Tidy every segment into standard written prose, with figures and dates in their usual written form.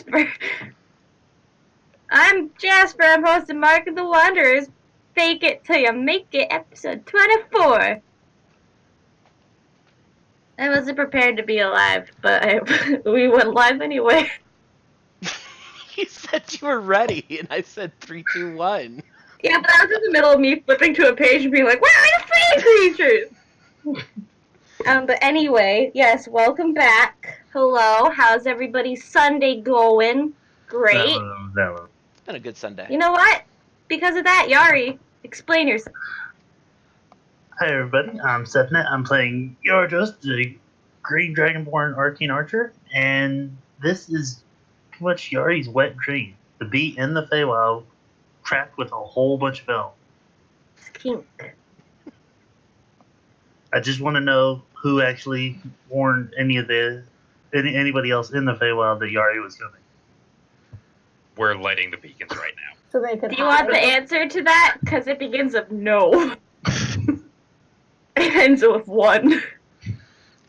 Jasper. I'm Jasper. I'm hosting Mark of the Wanderers. Fake it till you make it, episode 24. I wasn't prepared to be alive, but we went live anyway. You said you were ready, and I said 3, 2, 1. Yeah, but I was in the middle of me flipping to a page and being like, where are the fake creatures? But anyway, yes, welcome back. Hello, how's everybody's Sunday going? Great. Hello. It's been a good Sunday. You know what? Because of that, Yari, explain yourself. Hi everybody, I'm Stephnet. I'm playing Yorjos, the Green Dragonborn Arcane Archer, and this is pretty much Yari's wet dream. The bee in the Feywild, trapped with a whole bunch of elves. Kink. I just want to know who actually warned anybody else in the Feywild that Yari was coming. We're lighting the beacons right now. So they could Do you want the answer to that? Because it begins with no. It ends with 1.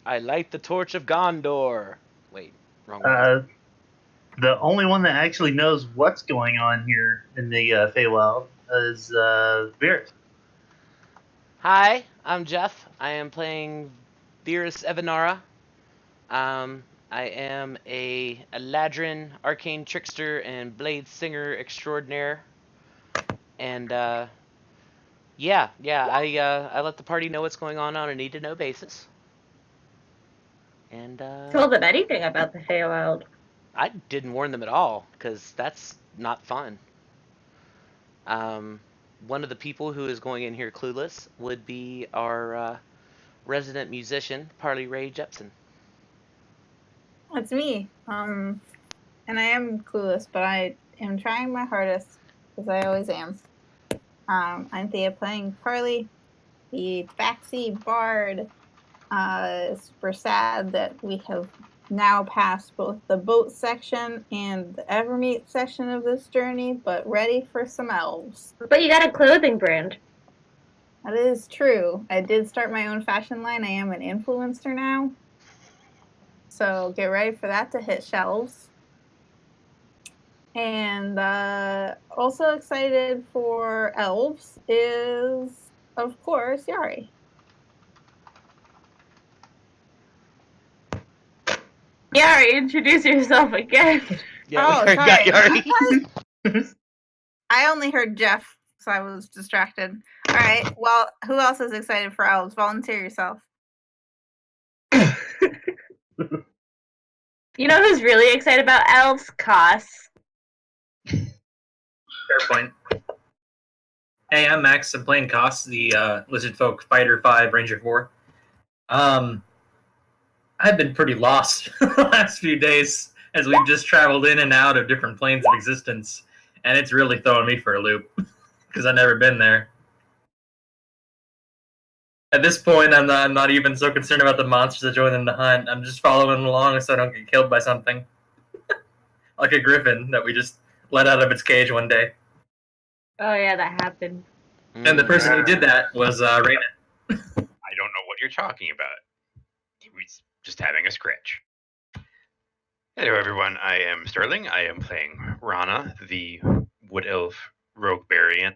I light the torch of Gondor. Wait, wrong one. The only one that actually knows what's going on here in the Feywild is Virus. Hi, I'm Jeff. I am playing Virus Evanara. I am a Ladrin, arcane trickster, and blade singer extraordinaire. And I let the party know what's going on a need-to-know basis. And Told them anything about the Feywild. I didn't warn them at all, because that's not fun. One of the people who is going in here clueless would be our resident musician, Parley Ray Jepson. That's me. And I am clueless, but I am trying my hardest, because I always am. I'm Thea playing Parley, the backseat bard. Super sad that we have now passed both the boat section and the Evermeet section of this journey, but ready for some elves. But you got a clothing brand. That is true. I did start my own fashion line. I am an influencer now. So get ready for that to hit shelves. And also excited for elves is, of course, Yari. Yari, introduce yourself again. Yeah, Oh, we got sorry. Yari. I only heard Jeff, so I was distracted. All right. Well, who else is excited for elves? Volunteer yourself. You know who's really excited about elves? Koss. Fair point. Hey, I'm Max. I'm playing Koss, the Lizard Folk Fighter 5 Ranger 4. I've been pretty lost the last few days as we've just traveled in and out of different planes of existence, and it's really throwing me for a loop because I've never been there. At this point, I'm not even so concerned about the monsters that join in the hunt. I'm just following along so I don't get killed by something. Like a griffin that we just let out of its cage one day. Oh yeah, that happened. And the person who did that was Raymond. I don't know what you're talking about. He was just having a scratch. Hello, everyone. I am Sterling. I am playing Rana, the Wood Elf Rogue Barian.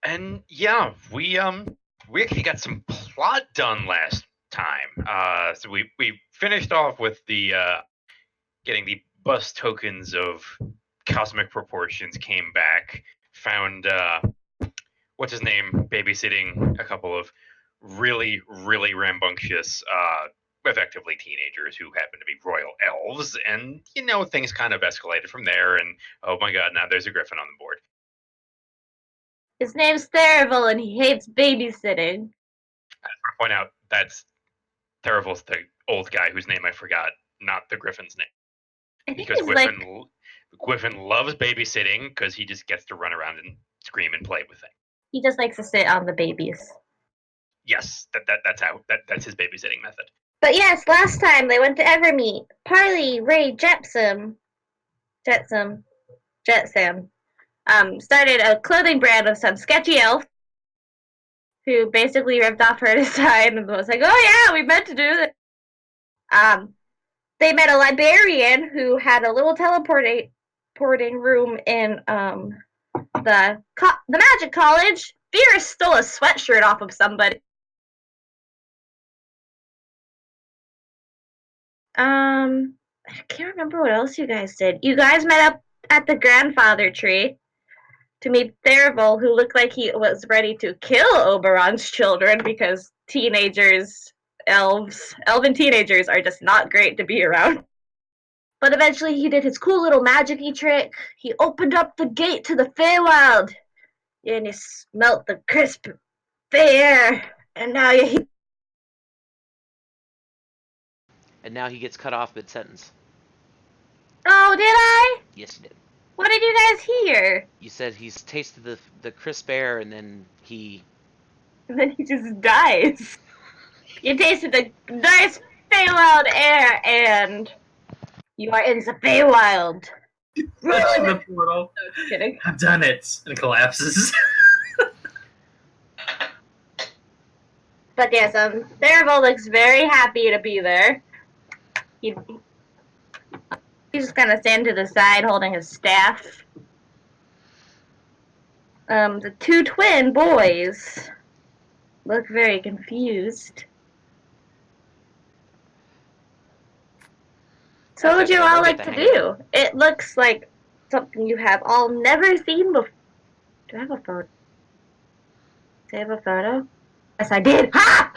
And yeah, we actually got some plot done last time. So we finished off with the getting the bus tokens of cosmic proportions, came back, found what's his name babysitting a couple of really rambunctious effectively teenagers who happen to be royal elves, and things kind of escalated from there, and oh my god, now there's a griffin on the board. His name's Therival and he hates babysitting. I just want to point out that's Therival's the old guy whose name I forgot, not the griffin's name. I think Because he's Griffin loves babysitting because he just gets to run around and scream and play with things. he just likes to sit on the babies. Yes, that's his babysitting method. But yes, last time they went to Evermeet. Parley Ray Jepson started a clothing brand of some sketchy elf who basically ripped off her design and was like, "Oh yeah, we meant to do that." they met a librarian who had a little teleporting room in the magic college. Beerus stole a sweatshirt off of somebody. I can't remember what else you guys did. You guys met up at the grandfather tree to meet Therival, who looked like he was ready to kill Oberon's children because elven teenagers are just not great to be around. But eventually he did his cool little magic-y trick. He opened up the gate to the Feywild, and he smelt the crisp Fey air. And now you... And now he gets cut off mid-sentence. Oh, did I? Yes, you did. What did you guys hear? You said he's tasted the crisp air, and then And then he just dies. You tasted the nice Feywild air, and you are in the Feywild. Touching the portal. Just kidding. I've done it. And collapses. But yes, Therival looks very happy to be there. He's just kind of standing to the side holding his staff. The two twin boys look very confused. So what would you all like to do? It looks like something you have all never seen before. Do I have a photo? Do I have a photo? Yes, I did. Ha!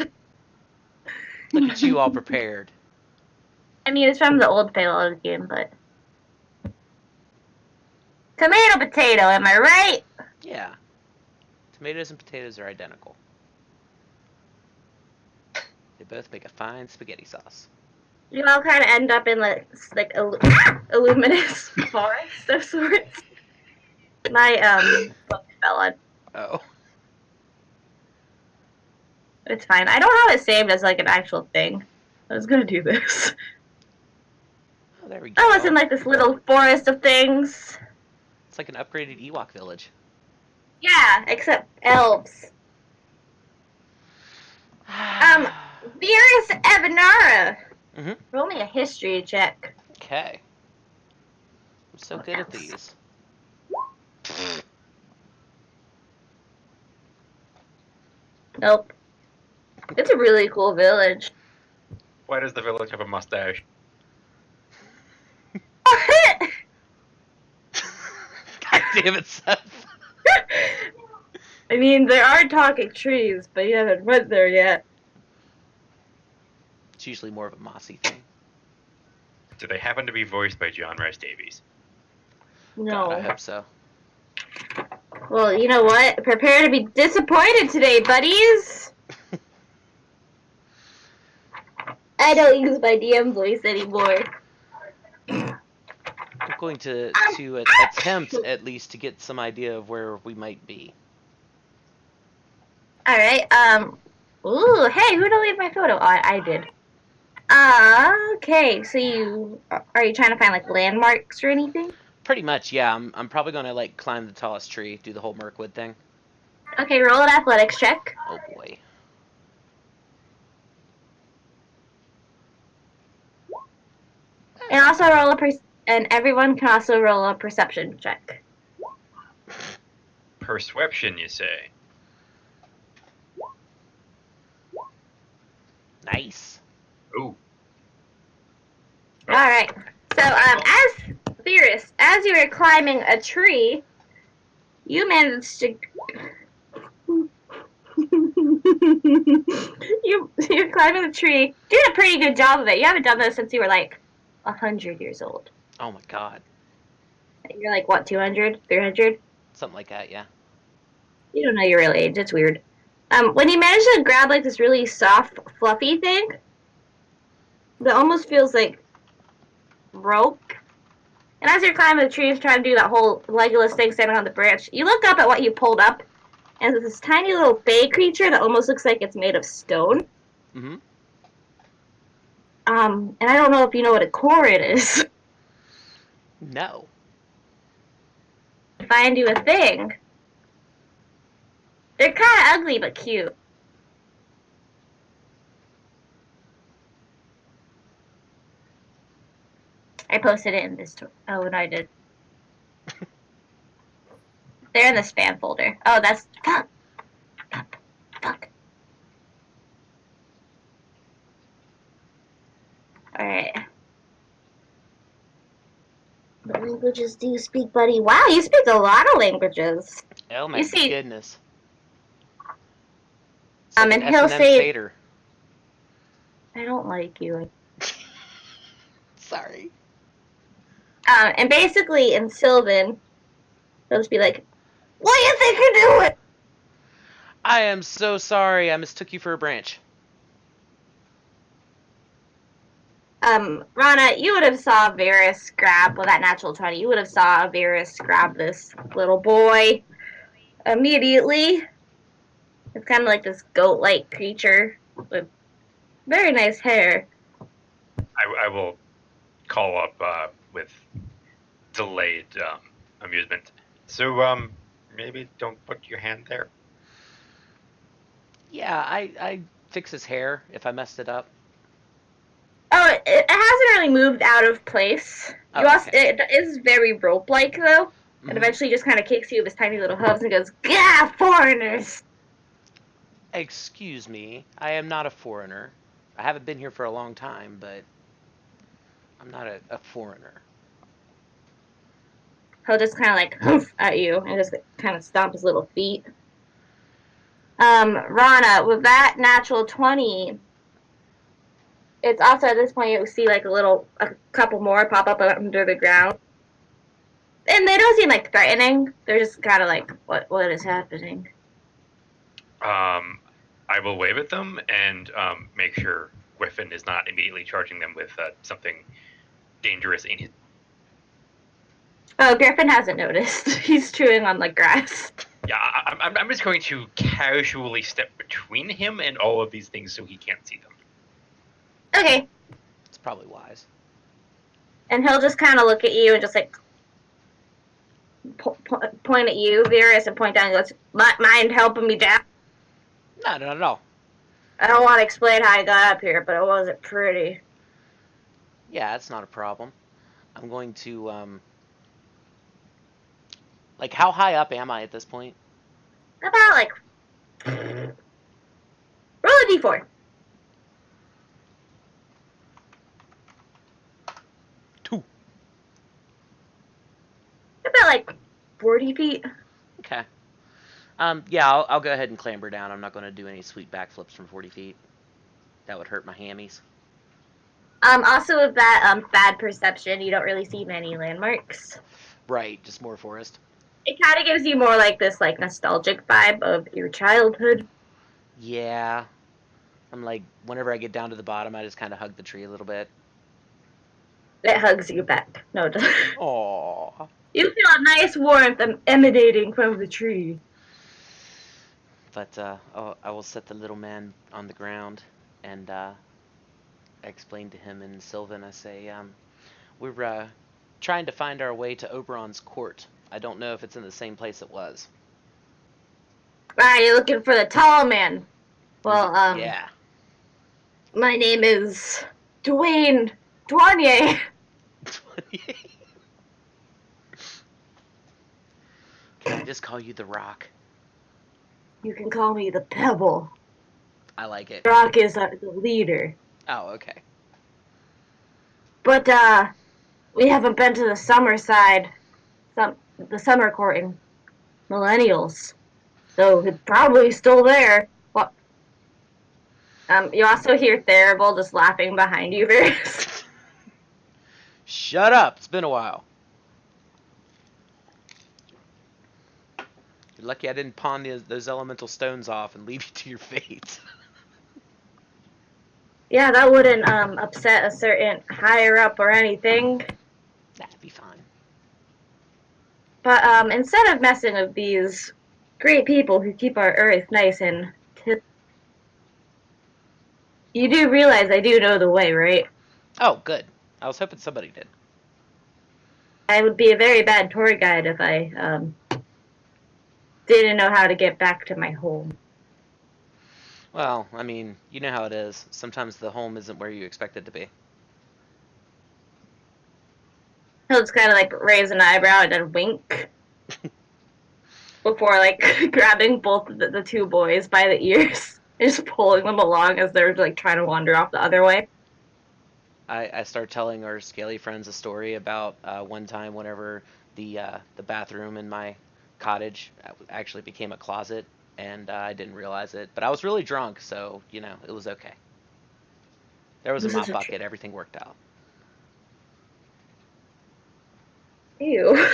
look at you all prepared. I mean, it's from the old Payload game, but... Tomato potato, am I right? Yeah. Tomatoes and potatoes are identical. They both make a fine spaghetti sauce. You all kind of end up in like illuminous forest of sorts. My book fell on. Oh. It's fine. I don't have it saved as like an actual thing. I was gonna do this. Oh, there we go. I was in like this little forest of things. It's like an upgraded Ewok village. Yeah, except elves. Virus Evanara. Mm-hmm. Roll me a history check. Okay. I'm so good at these. Nope. It's a really cool village. Why does the village have a mustache? God damn it, Seth. I mean, there are talking trees, but you haven't went there yet. It's usually more of a mossy thing. Do they happen to be voiced by John Rice Davies? No. God, I hope so. Well, you know what? Prepare to be disappointed today, buddies! I don't use my DM voice anymore. I'm going to attempt at least to get some idea of where we might be. Alright, ooh, hey, who deleted my photo? Oh, I did. Okay, so are you trying to find, like, landmarks or anything? Pretty much, yeah. I'm probably going to, like, climb the tallest tree, do the whole Mirkwood thing. Okay, roll an athletics check. Oh, boy. And also roll and everyone can also roll a perception check. Perception, you say? Nice. Ooh. Alright, so, as you were climbing a tree, you managed to... You're climbing the tree, doing a pretty good job of it. You haven't done this since you were, like, 100 years old. Oh, my God. You're like, what, 200? 300? Something like that, yeah. You don't know your real age. It's weird. When you manage to grab, like, this really soft, fluffy thing that almost feels like rope, and as you're climbing the trees trying to do that whole Legolas thing standing on the branch, you look up at what you pulled up, and there's this tiny little fey creature that almost looks like it's made of stone. Mm-hmm. And I don't know if you know what a Korid is. No. Find you a thing. They're kind of ugly, but cute. I posted it in this. Oh, and I did. They're in the spam folder. Oh, that's fuck. All right. What languages do you speak, buddy? Wow, you speak a lot of languages. Oh my You see, goodness. It's like and an he'll S&M say, Seder. "I don't like you." Sorry. And basically, in Sylvan, he'll just be like, "What do you think you're doing?" I am so sorry. I mistook you for a branch. Rana, you would have saw Varys grab, well, that natural 20, you would have saw Varys grab this little boy immediately. It's kind of like this goat-like creature with very nice hair. I will call up with delayed amusement. So, maybe don't put your hand there. Yeah, I fix his hair if I messed it up. Oh, it hasn't really moved out of place. Oh, You also, okay. it is very rope-like, though. And Mhm. eventually just kind of kicks you with his tiny little hooves and goes, "Gah, foreigners!" Excuse me. I am not a foreigner. I haven't been here for a long time, but I'm not a foreigner. He'll just kind of like hoof at you and just kind of stomp his little feet. Rana, with that natural 20, it's also at this point you see like a couple more pop up under the ground. And they don't seem like threatening. They're just kind of like, what is happening? I will wave at them and make sure Griffin is not immediately charging them with something dangerous in his. Oh, Griffin hasn't noticed. He's chewing on the grass. Yeah, I'm just going to casually step between him and all of these things so he can't see them. Okay. It's probably wise. And he'll just kind of look at you and just like point at you, Virus, and point down and goes, "Mind helping me down?" No, not at all. I don't want to explain how I got up here, but it wasn't pretty. Yeah, it's not a problem. I'm going to, like, how high up am I at this point? About like roll a d4. 2. About like 40 feet. Okay. Yeah, I'll go ahead and clamber down. I'm not going to do any sweet backflips from 40 feet. That would hurt my hammies. Also with that bad perception, you don't really see many landmarks. Right, just more forest. It kind of gives you more like this like nostalgic vibe of your childhood. Yeah. I'm like, whenever I get down to the bottom, I just kind of hug the tree a little bit. It hugs you back. No, it doesn't. Aww. You feel a nice warmth emanating from the tree. But I will set the little man on the ground, and I explain to him in Sylvan. I say, we're trying to find our way to Oberon's court. I don't know if it's in the same place it was. Right, you're looking for the tall man. Well, Yeah. my name is Dwayne Douanier. Can I just call you the Rock? You can call me the Pebble. I like it. Rock is the leader. Oh, okay. But, we haven't been to the summer side. The summer court in Millennials. So it's probably still there. What? You also hear Therival just laughing behind you, Varys. Shut up. It's been a while. You're lucky I didn't pawn those elemental stones off and leave you to your fate. Yeah, that wouldn't upset a certain higher up or anything. That'd be fine. But instead of messing with these great people who keep our earth nice and you do realize I do know the way, right? Oh, good. I was hoping somebody did. I would be a very bad tour guide if I didn't know how to get back to my home. Well, I mean, you know how it is. Sometimes the home isn't where you expect it to be. He'll just kind of like raise an eyebrow and then wink before like grabbing both of the two boys by the ears and just pulling them along as they're like trying to wander off the other way. I start telling our scaly friends a story about one time whenever the bathroom in my cottage actually became a closet, and I didn't realize it. But I was really drunk, so you know it was okay. There was a This is mop a bucket. Everything worked out. Ew.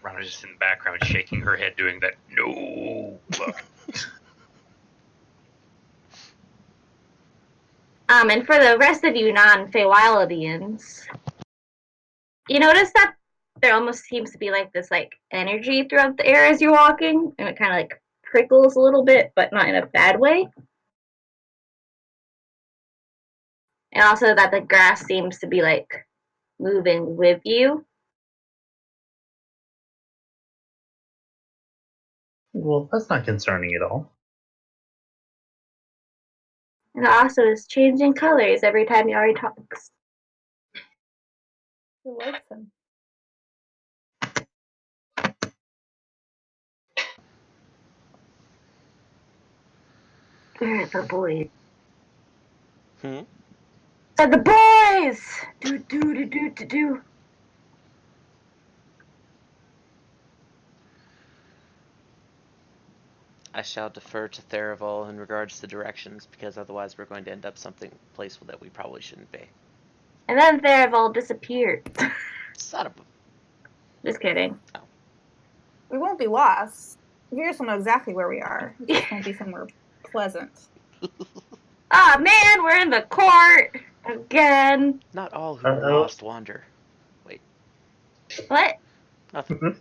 Rana's just in the background shaking her head, doing that no look. And for the rest of you non-Feywildians, you notice that there almost seems to be like this like energy throughout the air as you're walking, and it kind of like prickles a little bit, but not in a bad way. And also that the grass seems to be like moving with you. Well, that's not concerning at all. And it also is changing colors every time Yari talks. Who likes him? Where are the boys? Hmm. Said the boys! Do do do do do do. I shall defer to Theraval in regards to directions, because otherwise we're going to end up place that we probably shouldn't be. And then Theraval disappeared. Son of a... Just kidding. We won't be lost. We just will know exactly where we are. It just won't be somewhere pleasant. Ah, man, we're in the court again. Not all who are Uh-oh. lost wander. Wait, What? nothing.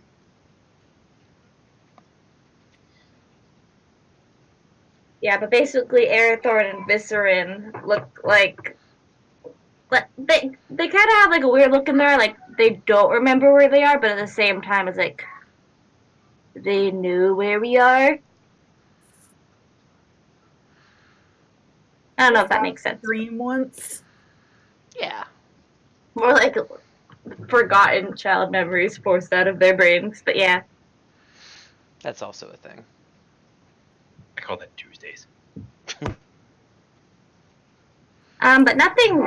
Yeah, but basically Arathorn and Viscerin look like they kind of have like a weird look in there, like they don't remember where they are, but at the same time it's like they knew where we are. I don't know if that makes sense. Dream once. Yeah. More like forgotten child memories forced out of their brains, but yeah. That's also a thing. I call that Tuesdays. But nothing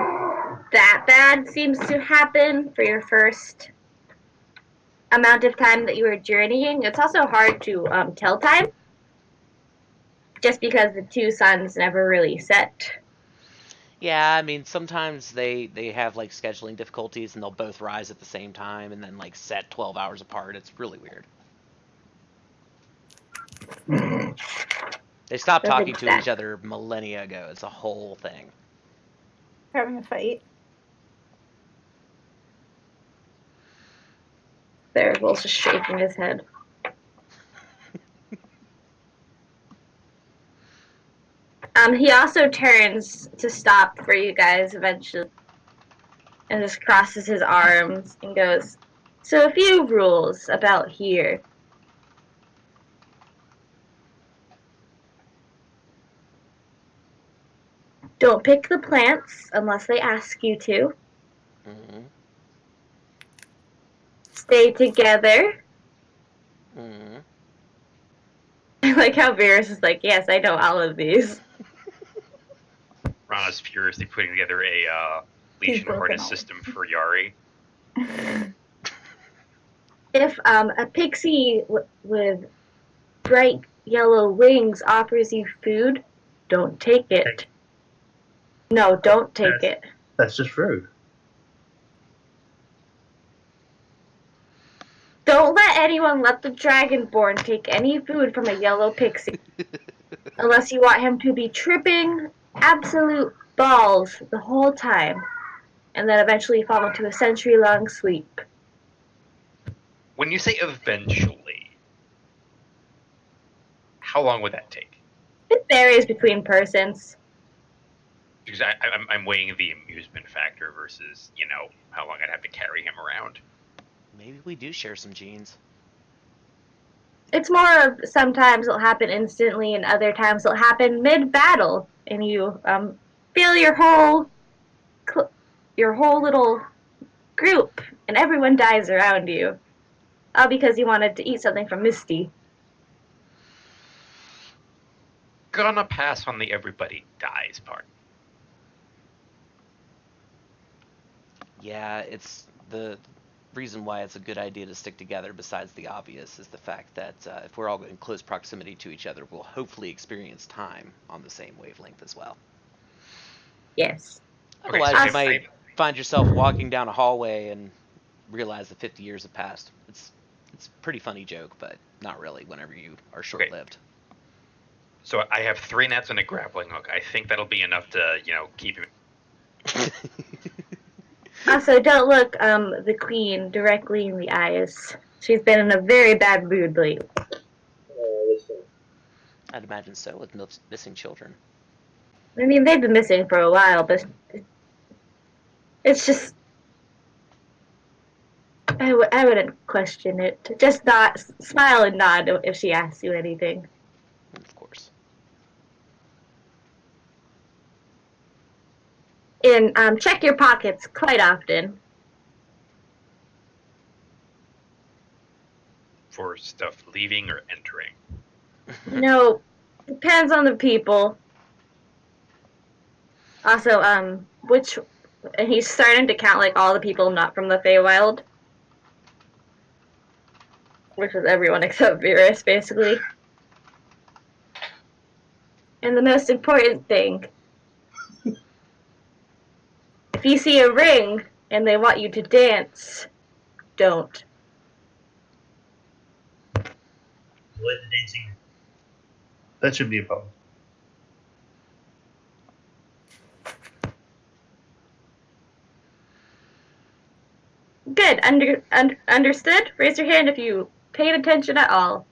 that bad seems to happen for your first amount of time that you were journeying. It's also hard to tell time, just because the two suns never really set. Yeah, I mean, sometimes they have like scheduling difficulties and they'll both rise at the same time and then like set 12 hours apart. It's really weird. They stopped That's talking to exact. each other millennia ago. It's a whole thing. Having a fight. Theravol's just shaking his head. He also turns to stop for you guys eventually and just crosses his arms and goes, "So a few rules about here. Don't pick the plants unless they ask you to. Mm-hmm. Stay together." Mm-hmm. I like how Varys is like, "Yes, I know all of these." Rana's furiously putting together a Legion broken harness all. system for Yari. If a pixie with bright yellow wings offers you food, don't take it. No, don't take it. That's just rude. Don't let anyone let the Dragonborn take any food from a yellow pixie. Unless you want him to be tripping absolute balls the whole time, and then eventually fall into a century-long sleep. When you say eventually, how long would that take? It varies between persons. Because I'm weighing the amusement factor versus, you know, how long I'd have to carry him around. Maybe we do share some genes. It's more of sometimes it'll happen instantly, and other times it'll happen mid-battle, and you feel your whole little group, and everyone dies around you. All because you wanted to eat something from Misty. Gonna pass on the everybody dies part. Yeah, it's the reason why it's a good idea to stick together, besides the obvious, is the fact that if we're all in close proximity to each other, we'll hopefully experience time on the same wavelength as well. Yes. Okay, Otherwise, so you might find yourself walking down a hallway and realize that 50 years have passed. It's a pretty funny joke, but not really whenever you are short-lived. So I have 3 nets and a grappling hook. I think that'll be enough to, keep him. Also, don't look the queen directly in the eyes. She's been in a very bad mood lately. I'd imagine so, with missing children. I mean, they've been missing for a while, but it's just... I wouldn't question it. Just not smile and nod if she asks you anything. Of course. And check your pockets quite often. For stuff leaving or entering. No, depends on the people. Also, and he's starting to count like all the people not from the Feywild, which is everyone except Virus, basically. And the most important thing, if you see a ring and they want you to dance, don't. Avoid the dancing. That should be a problem. Good. Understood? Raise your hand if you paid attention at all.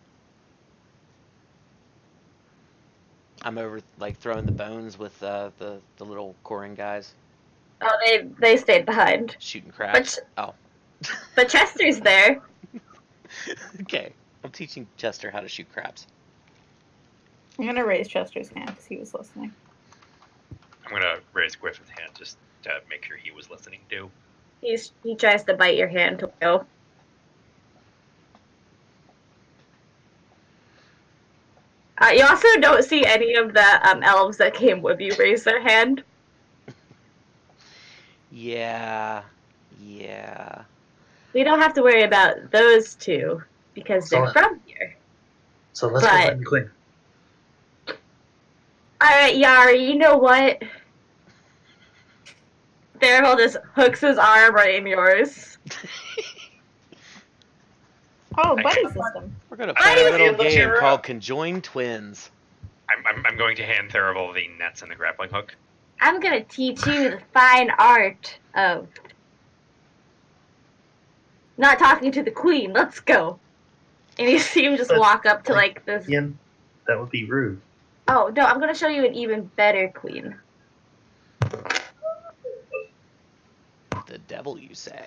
I'm over, like, throwing the bones with the little Corin guys. Oh, they stayed behind. Shooting craps. But Chester's there. Okay. I'm teaching Chester how to shoot craps. I'm gonna raise Chester's hand because he was listening. I'm gonna raise Griffith's hand just to make sure he was listening too. He tries to bite your hand to go. You also don't see any of the elves that came with you raise their hand. Yeah. We don't have to worry about those two because they're from here. So let's go find the queen. Alright, Yari, you know what? Daryl just hooks his arm right in yours. Oh, buddy system. We're gonna play a little game called Conjoined Twins. I'm going to hand Therival the nets and the grappling hook. I'm gonna teach you the fine art of not talking to the queen. Let's go. And you see him just walk up to like this. Ian, that would be rude. Oh no, I'm gonna show you an even better queen. The devil, you say?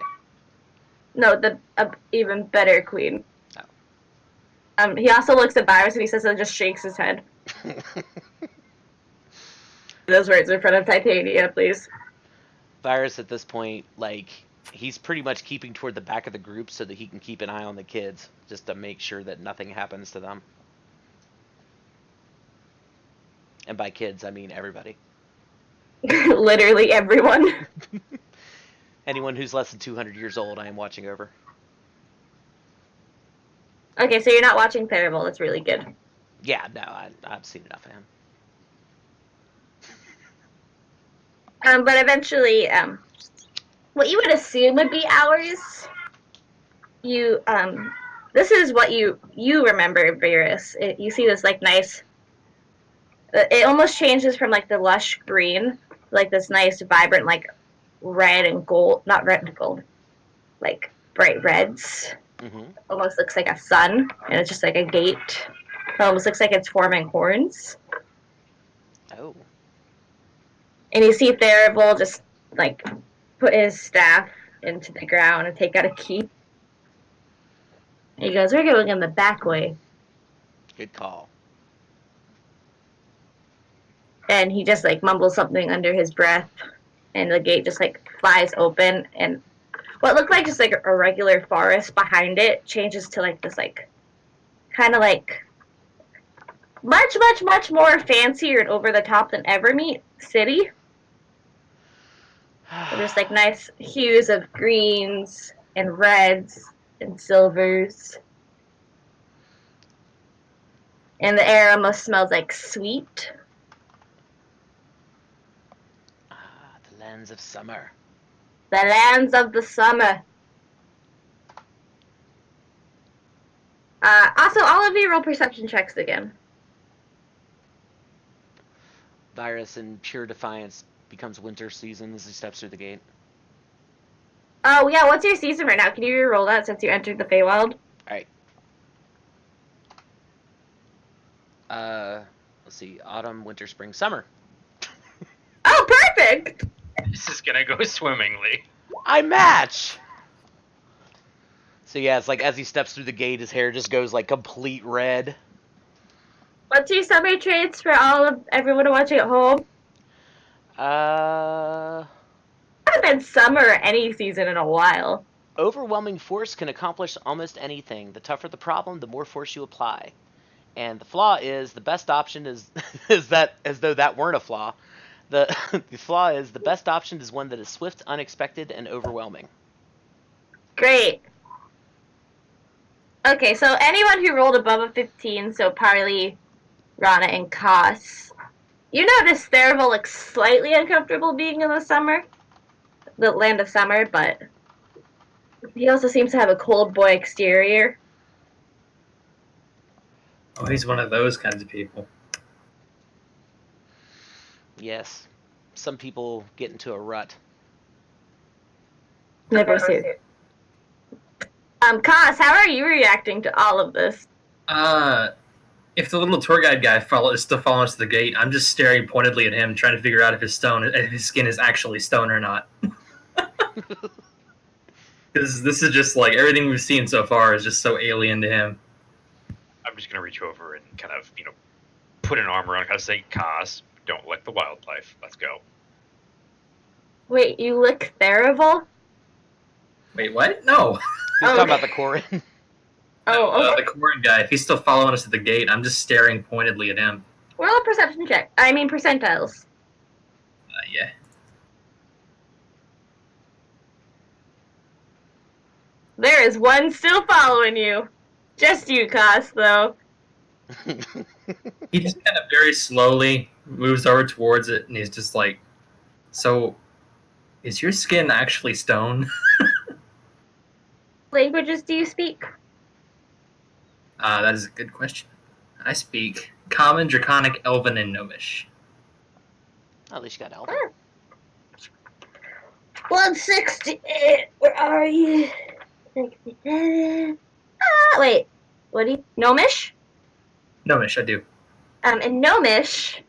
No, the even better queen. Oh. He also looks at Virus and he says and just shakes his head. Those words in front of Titania, please. Virus at this point, like, he's pretty much keeping toward the back of the group so that he can keep an eye on the kids, just to make sure that nothing happens to them. And by kids, I mean everybody. Literally everyone. Anyone who's less than 200 years old, I am watching over. Okay, so you're not watching Therival. That's really good. Yeah, no, I've seen enough of him. But eventually, what you would assume would be hours, this is what you remember, Varys. You see this, like, nice, it almost changes from, like, the lush green, like, this nice, vibrant, like, red and gold, not red and gold, like, bright reds. Mm-hmm. Almost looks like a sun, and it's just, like, a gate. It almost looks like it's forming horns. Oh. And you see Therival just, like, put his staff into the ground and take out a key. And he goes, we're going in the back way. Good call. And he just, like, mumbles something under his breath. And the gate just, like, flies open. And what looked like just like a regular forest behind it changes to like this like kind of like much more fancier and over the top than Evermeet City. There's like nice hues of greens and reds and silvers. And the air almost smells like sweet. The lands of summer. The lands of the summer. Also, all of you roll perception checks again. Virus in pure defiance becomes winter season as he steps through the gate. Oh, yeah, what's your season right now? Can you re-roll that since you entered the Feywild? Alright. Let's see. Autumn, winter, spring, summer. Oh, perfect! This is gonna go swimmingly. I match! So yeah, it's like as he steps through the gate, his hair just goes like complete red. What's your summer traits for all of everyone watching at home? Uh... I haven't been summer or any season in a while. Overwhelming force can accomplish almost anything. The tougher the problem, the more force you apply. And the flaw is the best option is that as though that weren't a flaw. The flaw is the best option is one that is swift, unexpected, and overwhelming. Great. Okay, so anyone who rolled above a 15, so Parley, Rana, and Koss, you notice Therival looks slightly uncomfortable being in the summer, the land of summer, but he also seems to have a cold boy exterior. Oh, he's one of those kinds of people. Yes. Some people get into a rut. Never seen. Koss, how are you reacting to all of this? If the little tour guide guy is still following us to the gate, I'm just staring pointedly at him, trying to figure out if his skin is actually stone or not. Because this is just like everything we've seen so far is just so alien to him. I'm just gonna reach over and kind of, put an arm around, kind of say, "Kaz, don't lick the wildlife. Let's go." Wait, you lick Therival? Wait, what? No. He's talking about the Corin. Oh, okay. The Corin guy, if he's still following us at the gate, I'm just staring pointedly at him. Roll a perception check. I mean percentiles. Yeah. There is one still following you. Just you, Koss, though. He just kind of very slowly moves over towards it, and he's just like, "So, is your skin actually stone?" Languages do you speak? That is a good question. I speak Common, Draconic, Elven, and Gnomish. At least you got Elven. 168. Where are you? 67. Wait. What do you... Gnomish? Gnomish, I do. In Gnomish,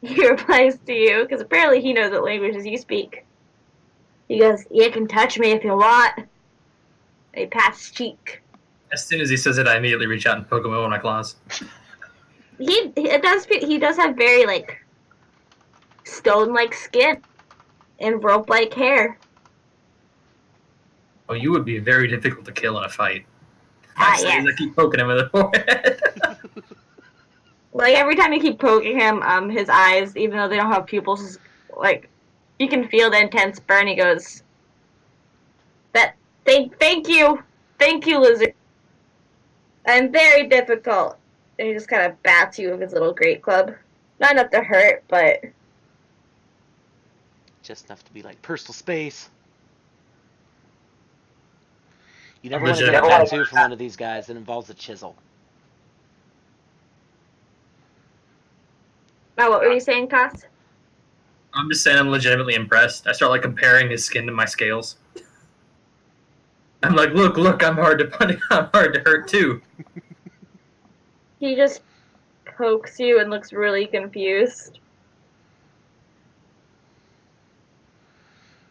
he replies to you, because apparently he knows what languages you speak. He goes, "You can touch me if you want." And he pats his cheek. As soon as he says it, I immediately reach out and poke him with my claws. He does have very, like, stone-like skin and rope-like hair. Oh, you would be very difficult to kill in a fight. Yes. I keep poking him in the forehead. Like, every time you keep poking him, his eyes, even though they don't have pupils, like, you can feel the intense burn. He goes, Thank you, lizard. I'm very difficult." And he just kind of bats you with his little great club. Not enough to hurt, but... Just enough to be like personal space. You never want to get a tattoo from one of these guys that involves a chisel. Oh, what were you saying, Koss? I'm just saying I'm legitimately impressed. I start like comparing his skin to my scales. I'm like, look, I'm hard to punch. I'm hard to hurt too. He just pokes you and looks really confused.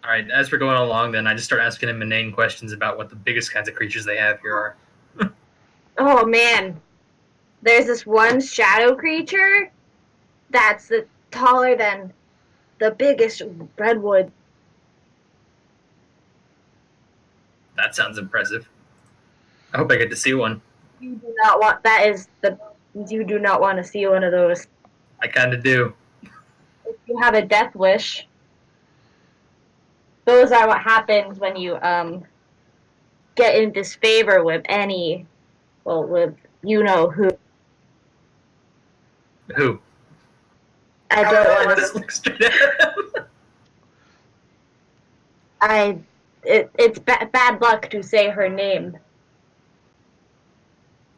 All right, as we're going along, then I just start asking him inane questions about what the biggest kinds of creatures they have here are. Oh, man. There's this one shadow creature that's taller than the biggest redwood. That sounds impressive. I hope I get to see one. You do not want you do not want to see one of those. I kind of do. If you have a death wish, those are what happens when you get in disfavor with with you know who. Who? I don't want Just to. look straight at him. It's bad luck to say her name.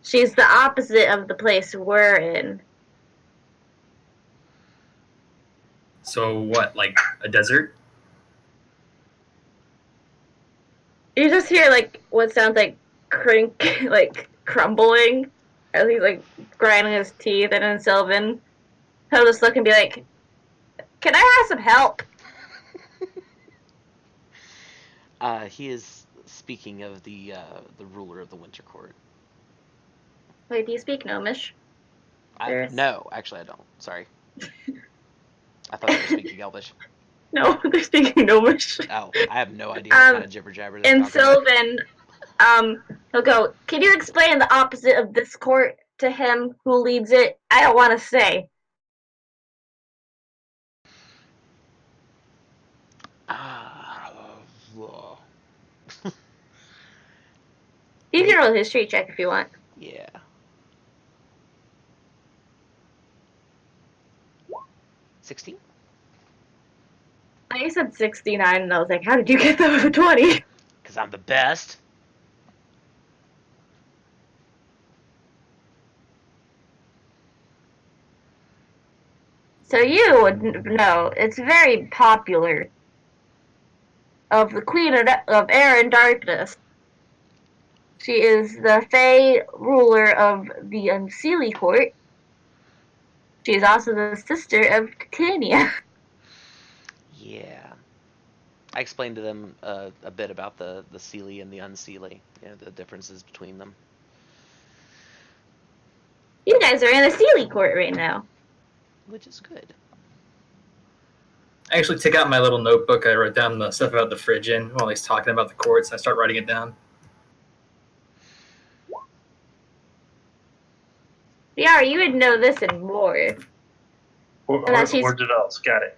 She's the opposite of the place we're in. So what? Like a desert? You just hear like what sounds like crink, like crumbling, as he's like grinding his teeth, and then Sylvan, he'll just look and be like, "Can I have some help?" He is speaking of the ruler of the Winter Court. Wait, do you speak Gnomish? No, actually I don't. Sorry. I thought they were speaking Elvish. No, they're speaking Gnomish. Oh, I have no idea what kind of jibber jabber they're And talking about. Sylvan, he'll go, "Can you explain the opposite of this court to him who leads it? I don't want to say." Whoa. You can roll a history check if you want. Yeah. 16? I said 69, and I was like, "How did you get that with a 20?" Because I'm the best. So you would know it's very popular of the Queen of Air and Darkness. She is the Fey ruler of the Unseelie Court. She is also the sister of Titania. Yeah. I explained to them a bit about the Seelie and the Unseelie, the differences between them. You guys are in a Seelie Court right now. Which is good. I actually take out my little notebook. I wrote down the stuff about the fridge in while he's talking about the courts. I start writing it down. Yeah, you would know this and more. And that she's Word it else. Got it.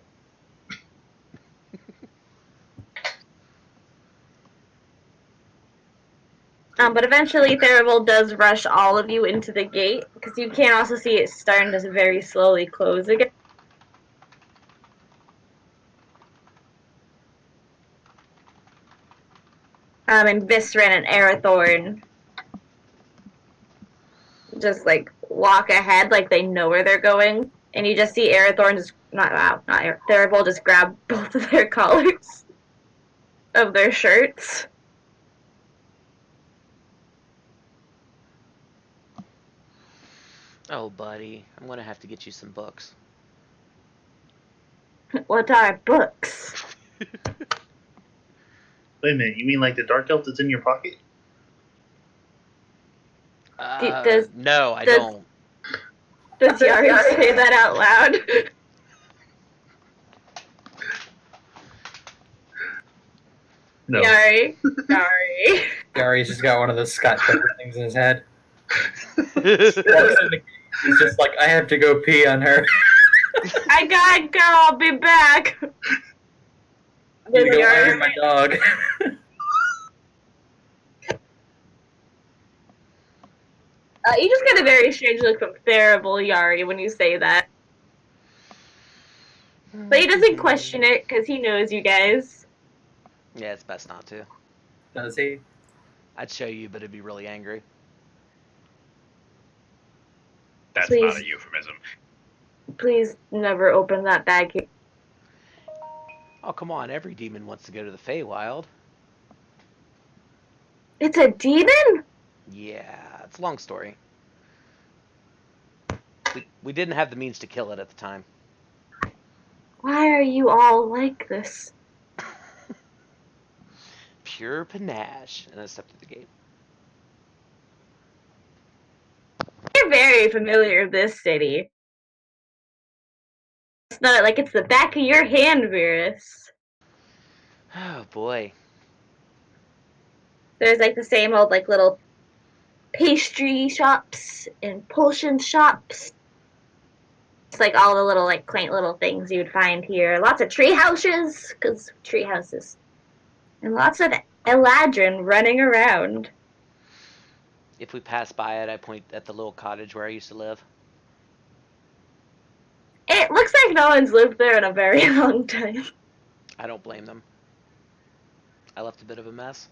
but eventually Therival does rush all of you into the gate, because you can also see it starting to very slowly close again. And Visrin and Arathorn just like walk ahead like they know where they're going. And you just see Arathorn just not Therival just grab both of their collars of their shirts. Oh, buddy, I'm gonna have to get you some books. What are books? Wait a minute. You mean like the dark elf that's in your pocket? No, I don't. Does Yari say that out loud? No. Yari. Gary's just got one of those Scott Pilgrim things in his head. He's just like, I have to go pee on her. I gotta go. I'll be back. Does You go Yari iron my dog. you just get a very strange look from Therival Yari when you say that. But he doesn't question it because he knows you guys. Yeah, it's best not to. Does he? I'd show you, but it'd be really angry. That's Please. not a euphemism. Please never open that bag. Oh, come on. Every demon wants to go to the Feywild. It's a demon? Yeah, it's a long story. We didn't have the means to kill it at the time. Why are you all like this? Pure panache. And I stepped through the gate. You're very familiar with this city. It's not like it's the back of your hand, Virus. Oh, boy. There's like the same old like little pastry shops and potion shops. It's like all the little like quaint little things you'd find here. Lots of tree houses, because tree houses, and lots of eladrin running around. If we pass by it, I point at the little cottage where I used to live. It looks like no one's lived there in a very long time. I don't blame them. I left a bit of a mess.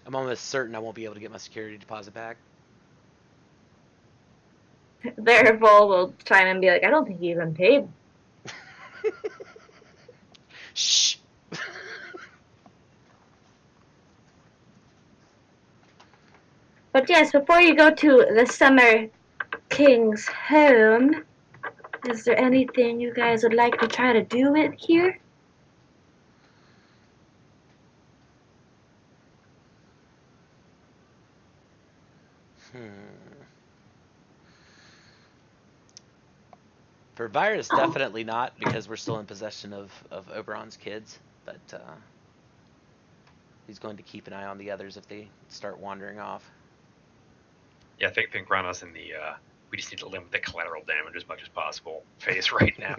I'm almost certain I won't be able to get my security deposit back. Therefore, will chime in and be like, I don't think you even paid. Shh. But yes, before you go to the Summer King's home, is there anything you guys would like to try to do it here? For Virus, definitely not, because we're still in possession of Oberon's kids, but he's going to keep an eye on the others if they start wandering off. Yeah, I think Rana's in the, we just need to limit the collateral damage as much as possible phase right now.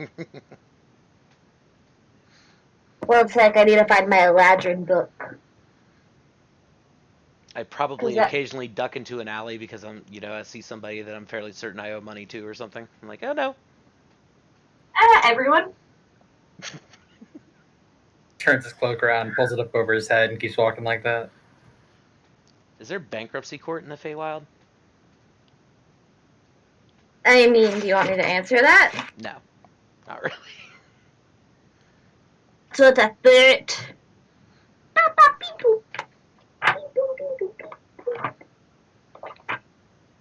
Well, it's like I need to find my Eladrin book. I probably that- occasionally duck into an alley because I see somebody that I'm fairly certain I owe money to or something. I'm like, oh no. Everyone? Turns his cloak around, pulls it up over his head, and keeps walking like that. Is there bankruptcy court in the Feywild? I mean, do you want me to answer that? No, not really. So it's a third.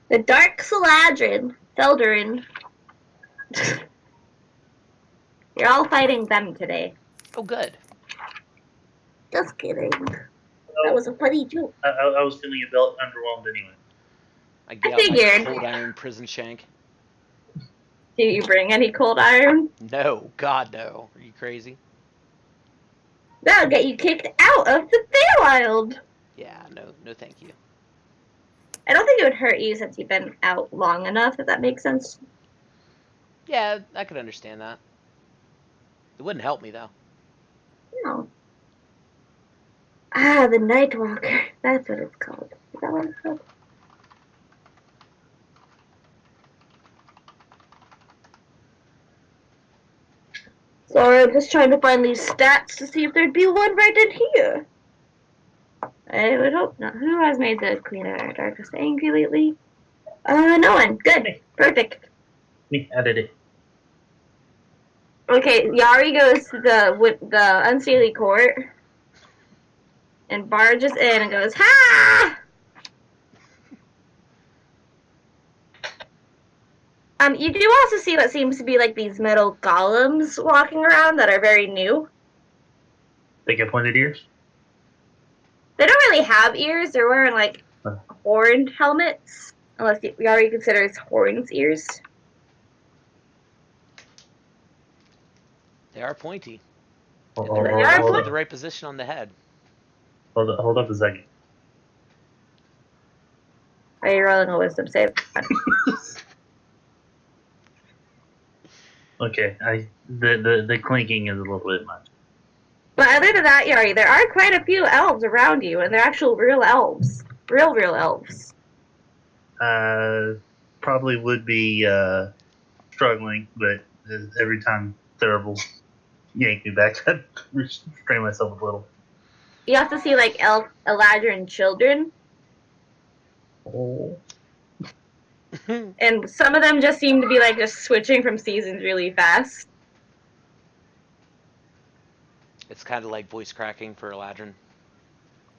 The Dark Saladrin, Felderin. You're all fighting them today. Oh, good. Just kidding. That was a funny joke. I was feeling a bit underwhelmed anyway. I get I out my figured. cold iron prison shank. Do you bring any cold iron? No, God no. Are you crazy? That'll get you kicked out of the Feywild. Yeah, no, thank you. I don't think it would hurt you since you've been out long enough, if that makes sense. Yeah, I could understand that. It wouldn't help me though. No. Ah, the Nightwalker. That's what it's called. Is that what it's called? Sorry, I'm just trying to find these stats to see if there'd be one right in here. I would hope not. Who has made the Queen of Our Darkest angry lately? No one. Good. Perfect. Me, I did it. Okay, Yari goes to the Unseelie Court and barges in and goes, ha! You do also see what seems to be like these metal golems walking around that are very new. They get pointed ears? They don't really have ears. They're wearing like horned helmets, unless Yari considers horns ears. They are pointy. Hold, And they're hold- exactly hold- the right position on the head. hold up a second. Are you rolling a wisdom save? Okay, the clinking is a little bit much. But other than that, Yari, there are quite a few elves around you, and they're actual real elves. Real elves. Probably would be struggling, but every time Terrible yank me back, I restrain myself a little. You have to see like Eladrin children, Oh. and some of them just seem to be like just switching from seasons really fast. It's kind of like voice cracking for Eladrin.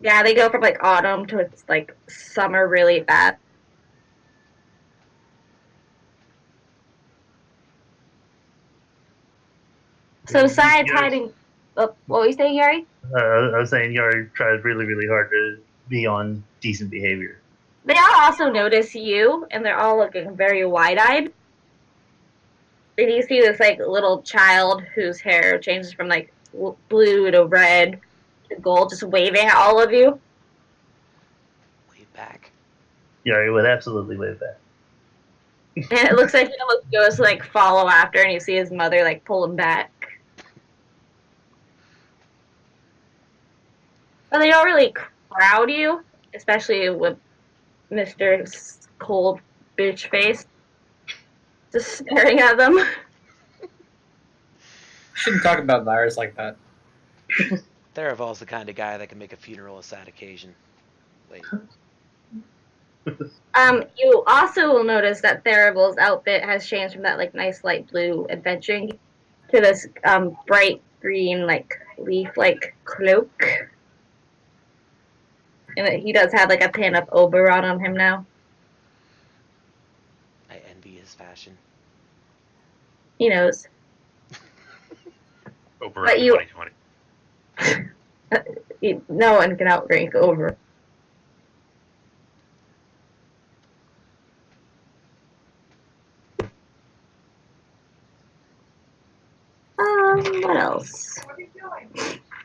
Yeah, they go from like autumn to it's like summer really fast. So besides Yes. hiding, oh, what were you saying, Yari? I was saying Yari tries really, really hard to be on decent behavior. They all also notice you, and they're all looking very wide-eyed. And you see this like little child whose hair changes from like blue to red. the gold, just waving at all of you. Way back. Yari would absolutely wave that. And it looks like he almost goes to like follow after, and you see his mother like pull him back. But they don't really crowd you, especially with Mr. Cold Bitch Face just staring at them. Shouldn't talk about virus like that. Theravol's the kind of guy that can make a funeral a sad occasion. Wait. You also will notice that Theravol's outfit has changed from that like nice light blue adventuring to this bright green like leaf like cloak. And he does have like a pin of Oberon on him now. I envy his fashion. He knows. Over But you- 2020. No one can outrank Oberon. What else?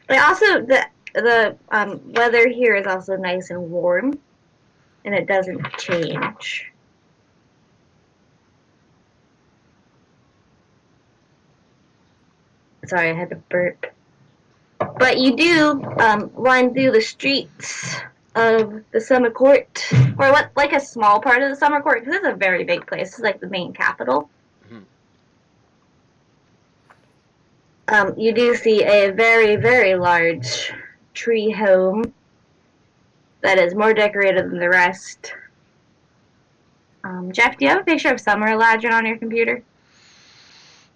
But also, the weather here is also nice and warm, and it doesn't change. Sorry, I had to burp. But you do run through the streets of the summer court, or what, like a small part of the summer court, because it's a very big place. It's like the main capital. You do see a very, very large tree home that is more decorated than the rest. Jeff, do you have a picture of Summer Eladrin on your computer?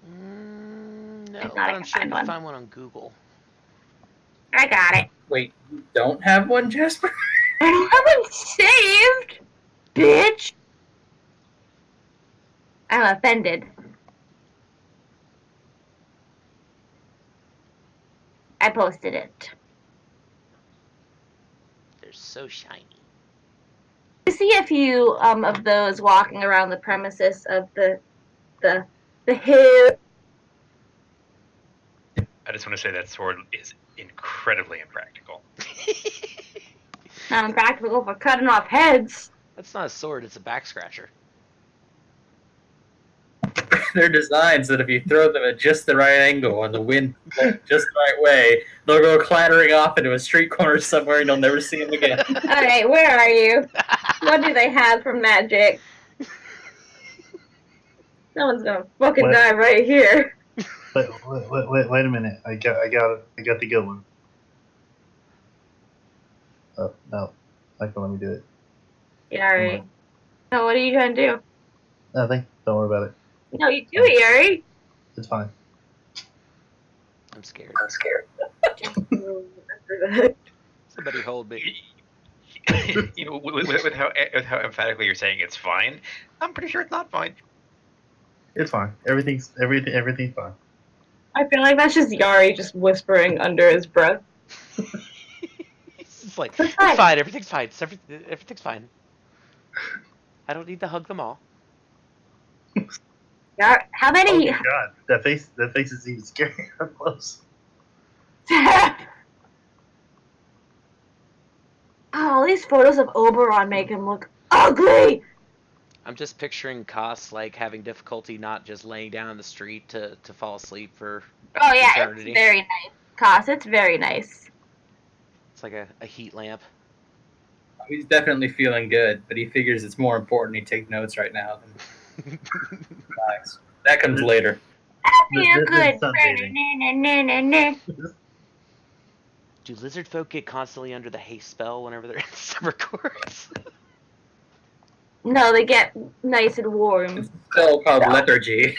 No, If not, but I I'm can sure I find can one. find one on Google. I got it. Wait, you don't have one, Jasper? I haven't saved, bitch. I'm offended. I posted it. They're so shiny. You see a few of those walking around the premises of the hill. I just want to say that sword is incredibly impractical. Not practical for cutting off heads. That's not a sword, it's a back scratcher. They're designed so that if you throw them at just the right angle and the wind just the right way, they'll go clattering off into a street corner somewhere and you'll never see them again. Alright, where are you? What do they have for magic? No one's gonna fucking What? die right here. Wait a minute. I got the good one. Oh no, not gonna let me do it. Yari. No, what are you trying to do? Nothing. Don't worry about it. No, you do it, Yari. It's fine. I'm scared. After Somebody hold me. You know, with how emphatically you're saying it's fine, I'm pretty sure it's not fine. It's fine. Everything's fine. I feel like that's just Yari just whispering under his breath. It's like, It's it's fine. fine, everything's fine. Everything's fine. I don't need to hug them all. How Oh many? my god, that face is even scary up close. Oh, these photos of Oberon make him look ugly. I'm just picturing Koss like having difficulty not just laying down in the street to fall asleep for Oh yeah, eternity. it's very nice. Koss, it's very nice. It's like a heat lamp. He's definitely feeling good, but he figures it's more important he take notes right now than relax. That comes later. I feel This good. is sunbathing. Na-na-na-na-na. Do lizard folk get constantly under the haste spell whenever they're in the summer courts? No, they get nice and warm. It's still called lethargy.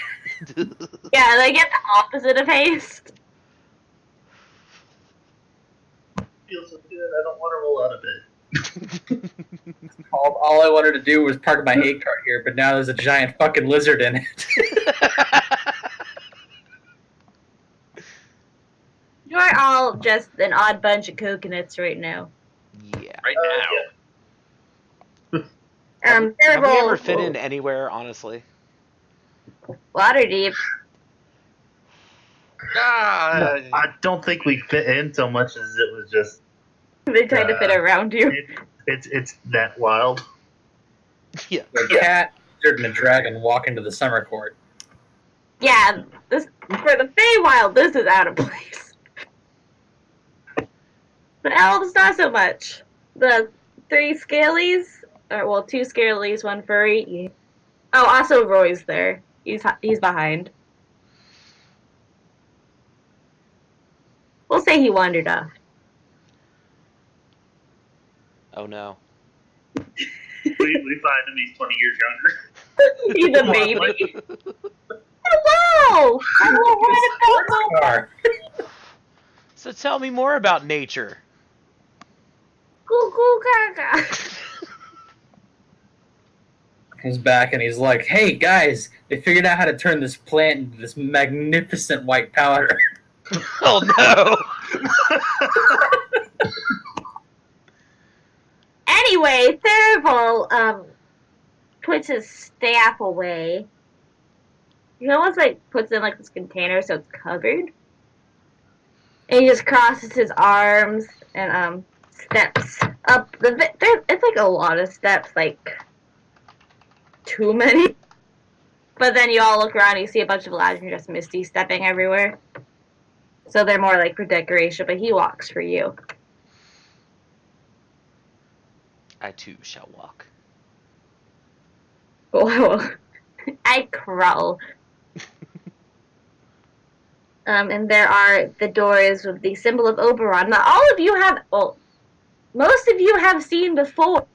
Yeah, they get the opposite of haste. Feels so good. I don't want to roll out of bed. All I wanted to do was park my hay cart here, but now there's a giant fucking lizard in it. You are all just an odd bunch of coconuts right now. Yeah. Right now. Have we Theravol's ever fit in anywhere, honestly? Waterdeep. Ah, I don't think we fit in so much as it was just They tried to fit around you. it's that wild. Yeah. A cat, lizard, and a dragon walk into the summer court. Yeah, this for the Feywild, this is out of place. The elves, not so much. The 3 scalies, or well, 2 scalies, 1 furry. Oh, also Roy's there. He's behind. We'll say he wandered off. Oh no. We find him. He's 20 years younger. He's a baby. Hello! I don't want Car. So tell me more about nature. Goo goo gaga. Comes back and he's like, "Hey guys, they figured out how to turn this plant into this magnificent white powder." Oh no. Anyway, Thurival puts his staff away. He almost like puts it in like this container so it's covered. And he just crosses his arms and steps up it's like a lot of steps, like too many. But then you all look around and you see a bunch of lads and just Misty stepping everywhere. So they're more like for decoration, but he walks for you. I too shall walk. Whoa. I crawl. And there are the doors with the symbol of Oberon that all of you have, well, most of you have seen before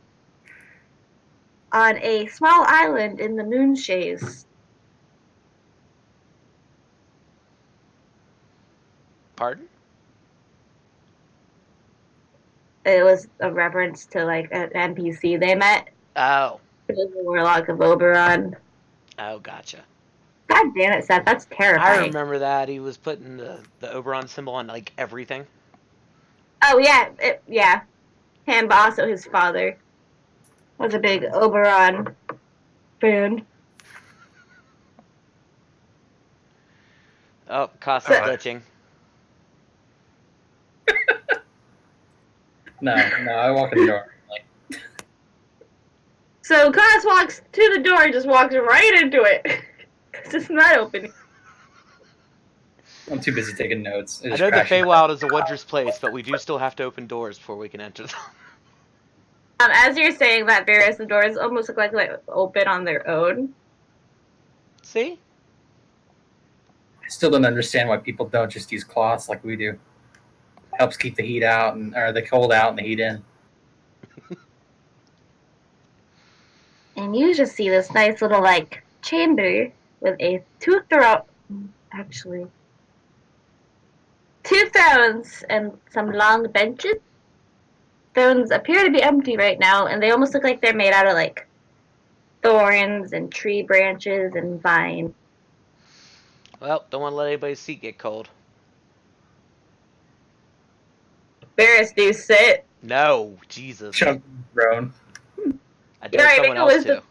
on a small island in the Moonshays. Pardon? It was a reference to like an NPC they met. Oh. It was the Warlock of Oberon. Oh, gotcha. God damn it, Seth, that's I terrifying. remember that. He was putting the Oberon symbol on like everything. Oh yeah, yeah. Him, but also his father was a big Oberon fan. Oh, Costa's Uh, glitching. No, I walk in the door. Like, So Cos walks to the door and just walks right into it. Because it's not open. I'm too busy taking notes. I know the Feywild is a wondrous place, but we do still have to open doors before we can enter them. As you're saying that, Varys, the doors almost look like they open on their own. See? I still don't understand why people don't just use cloths like we do. Helps keep the heat out or the cold out and the heat in. And you just see this nice little, like, chamber with a two thrones and some long benches. Thrones appear to be empty right now, and they almost look like they're made out of, like, thorns and tree branches and vines. Well, don't want to let anybody's seat get cold. Varys, do sit. No, Jesus. Chunk throne. I dare someone else to.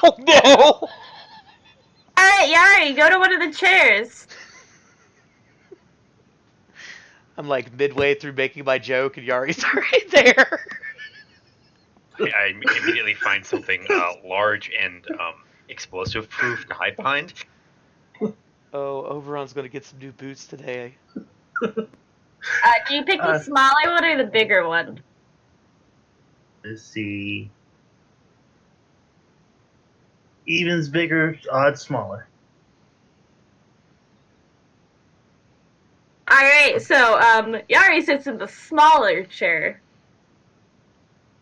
Oh no! Alright, Yari, go to one of the chairs. I'm like midway through making my joke and Yari's right there. I immediately find something large and explosive proof to hide behind. Oh, Oberon's gonna get some new boots today. Do you pick the smaller one or the bigger one? Let's see. Even's bigger, odds smaller. Alright, so Yari sits in the smaller chair.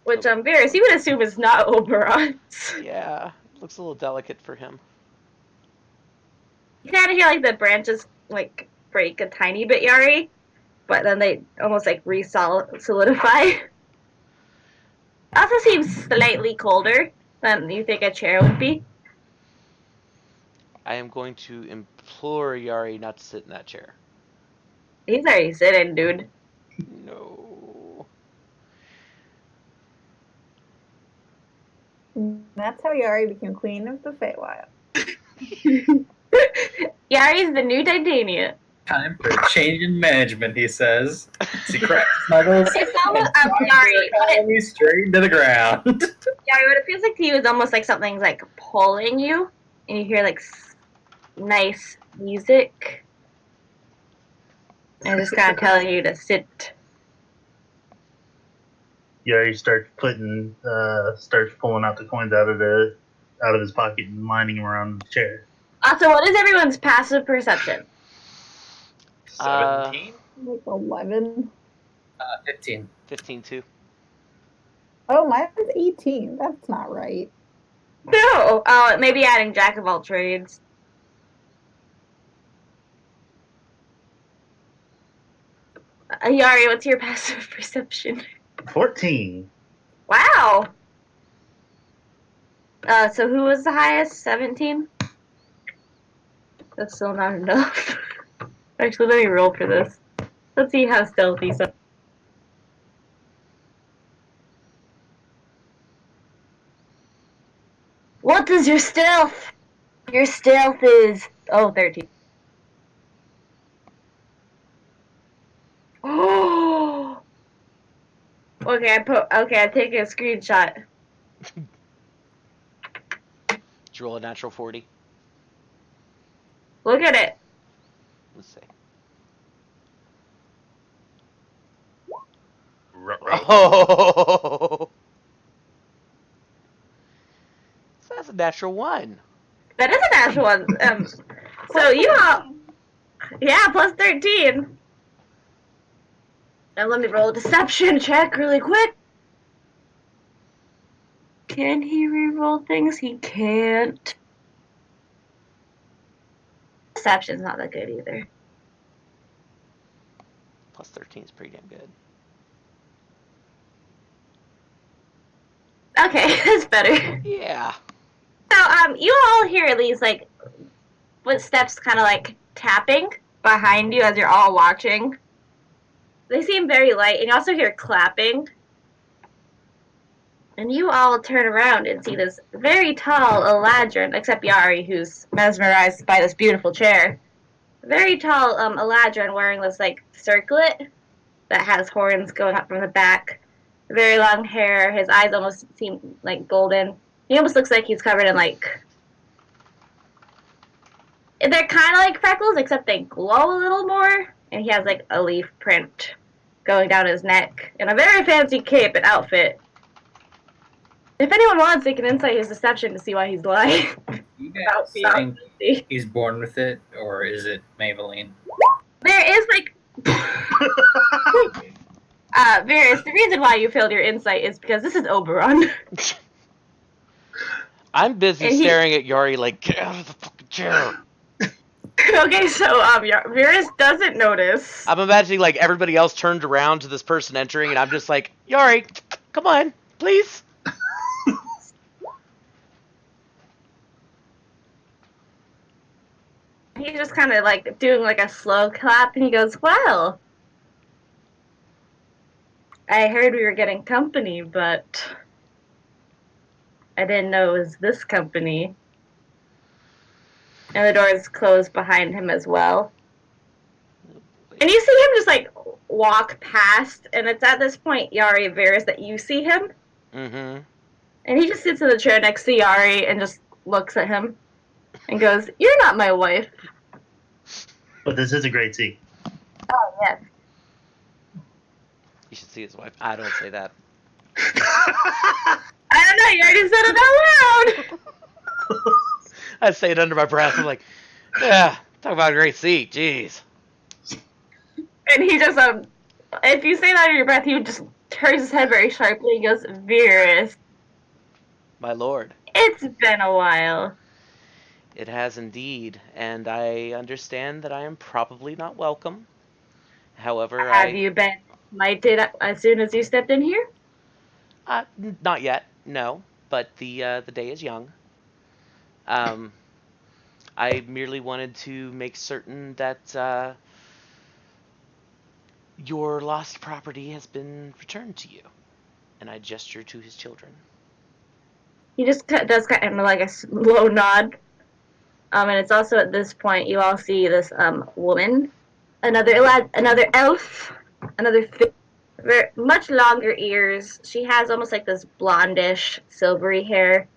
Which Varys, you would assume is not Oberon's. Yeah, looks a little delicate for him. You kind of hear like the branches like break a tiny bit, Yari, but then they almost like solidify. Also seems slightly colder than you think a chair would be. I am going to implore Yari not to sit in that chair. He's already sitting, dude. No. That's how Yari became queen of the Feywild. Yari's the new Titania. Time for a change in management, he says. As he cracks snuggles It's and almost drives Yari. the economy straight into the ground. Yari, what it feels like to you is almost like something's like pulling you, and you hear like nice music, and it's just kind of telling you to sit. Yari starts pulling out the coins out of his pocket and lining them around the chair. Also, what is everyone's passive perception? 17? Like 11. 15. 15 too. Oh, mine is 18. That's not right. No. Maybe adding Jack of all trades. Yari, what's your passive perception? 14. Wow. So who was the highest? 17? That's still not enough. Actually, let me roll for this. Let's see how stealthy some. What is your stealth? Your stealth is 13. Oh. Okay, I'm taking a screenshot. Did you roll a natural 40? Look at it. Let's see. Ruh-roh. Oh! So that's a natural 1. That is a natural one. So you all, yeah, plus 13. Now let me roll a deception check really quick. Can he reroll things? He can't. Deception's not that good either. Plus 13 is pretty damn good. Okay, that's better. Yeah. So, you all hear at least like footsteps kind of like tapping behind you as you're all watching. They seem very light, and you also hear clapping. And you all turn around and see this very tall Eladrin, except Yari, who's mesmerized by this beautiful chair. Very tall Eladrin wearing this like circlet that has horns going up from the back. Very long hair. His eyes almost seem like golden. He almost looks like he's covered in like. They're kind of like freckles, except they glow a little more. And he has like a leaf print going down his neck and a very fancy cape and outfit. If anyone wants, they can insight his deception to see why he's lying. You guys think he's born with it, or is it Maybelline? There is like. Varys, the reason why you failed your insight is because this is Oberon. I'm busy And he- staring at Yari like, get out of the fucking chair. Okay, so Varys doesn't notice. I'm imagining like everybody else turned around to this person entering, and I'm just like, Yari, come on, please. He's just kind of like doing like a slow clap, and he goes, "Well, I heard we were getting company, but I didn't know it was this company." And the doors close behind him as well. And you see him just like walk past, and it's at this point, Yari and Varys, that you see him. Mm-hmm. And he just sits in the chair next to Yari and just looks at him and goes, "You're not my wife." But this is a great scene. Oh, yes. You should see his wife. I don't say that. I don't know, you already said it out loud. I say it under my breath. I'm like, yeah, talk about a great seat. Jeez. And he just, if you say that under your breath, he just turns his head very sharply and goes, "Varys, My lord. it's been a while." It has indeed, and I understand that I am probably not welcome. However, Have you been smited as soon as you stepped in here? not yet, no, but the day is young. I merely wanted to make certain that your lost property has been returned to you, and I gesture to his children. He just does kind of like a slow nod. And it's also at this point you all see this woman, another elf, another very, much longer ears. She has almost like this blondish, silvery hair,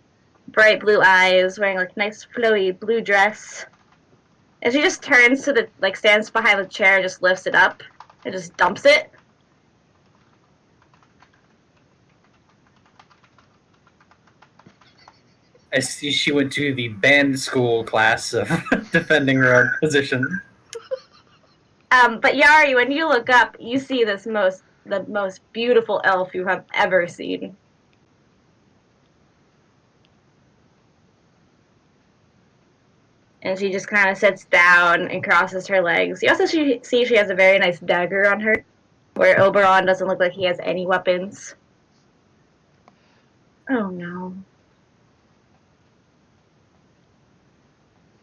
bright blue eyes, wearing like nice flowy blue dress. And she just turns to the like stands behind the chair, just lifts it up, and just dumps it. I see she went to the band school class of defending her own position. But Yari, when you look up, you see the most beautiful elf you have ever seen. And she just kind of sits down and crosses her legs. You also see she has a very nice dagger on her, where Oberon doesn't look like he has any weapons. Oh no.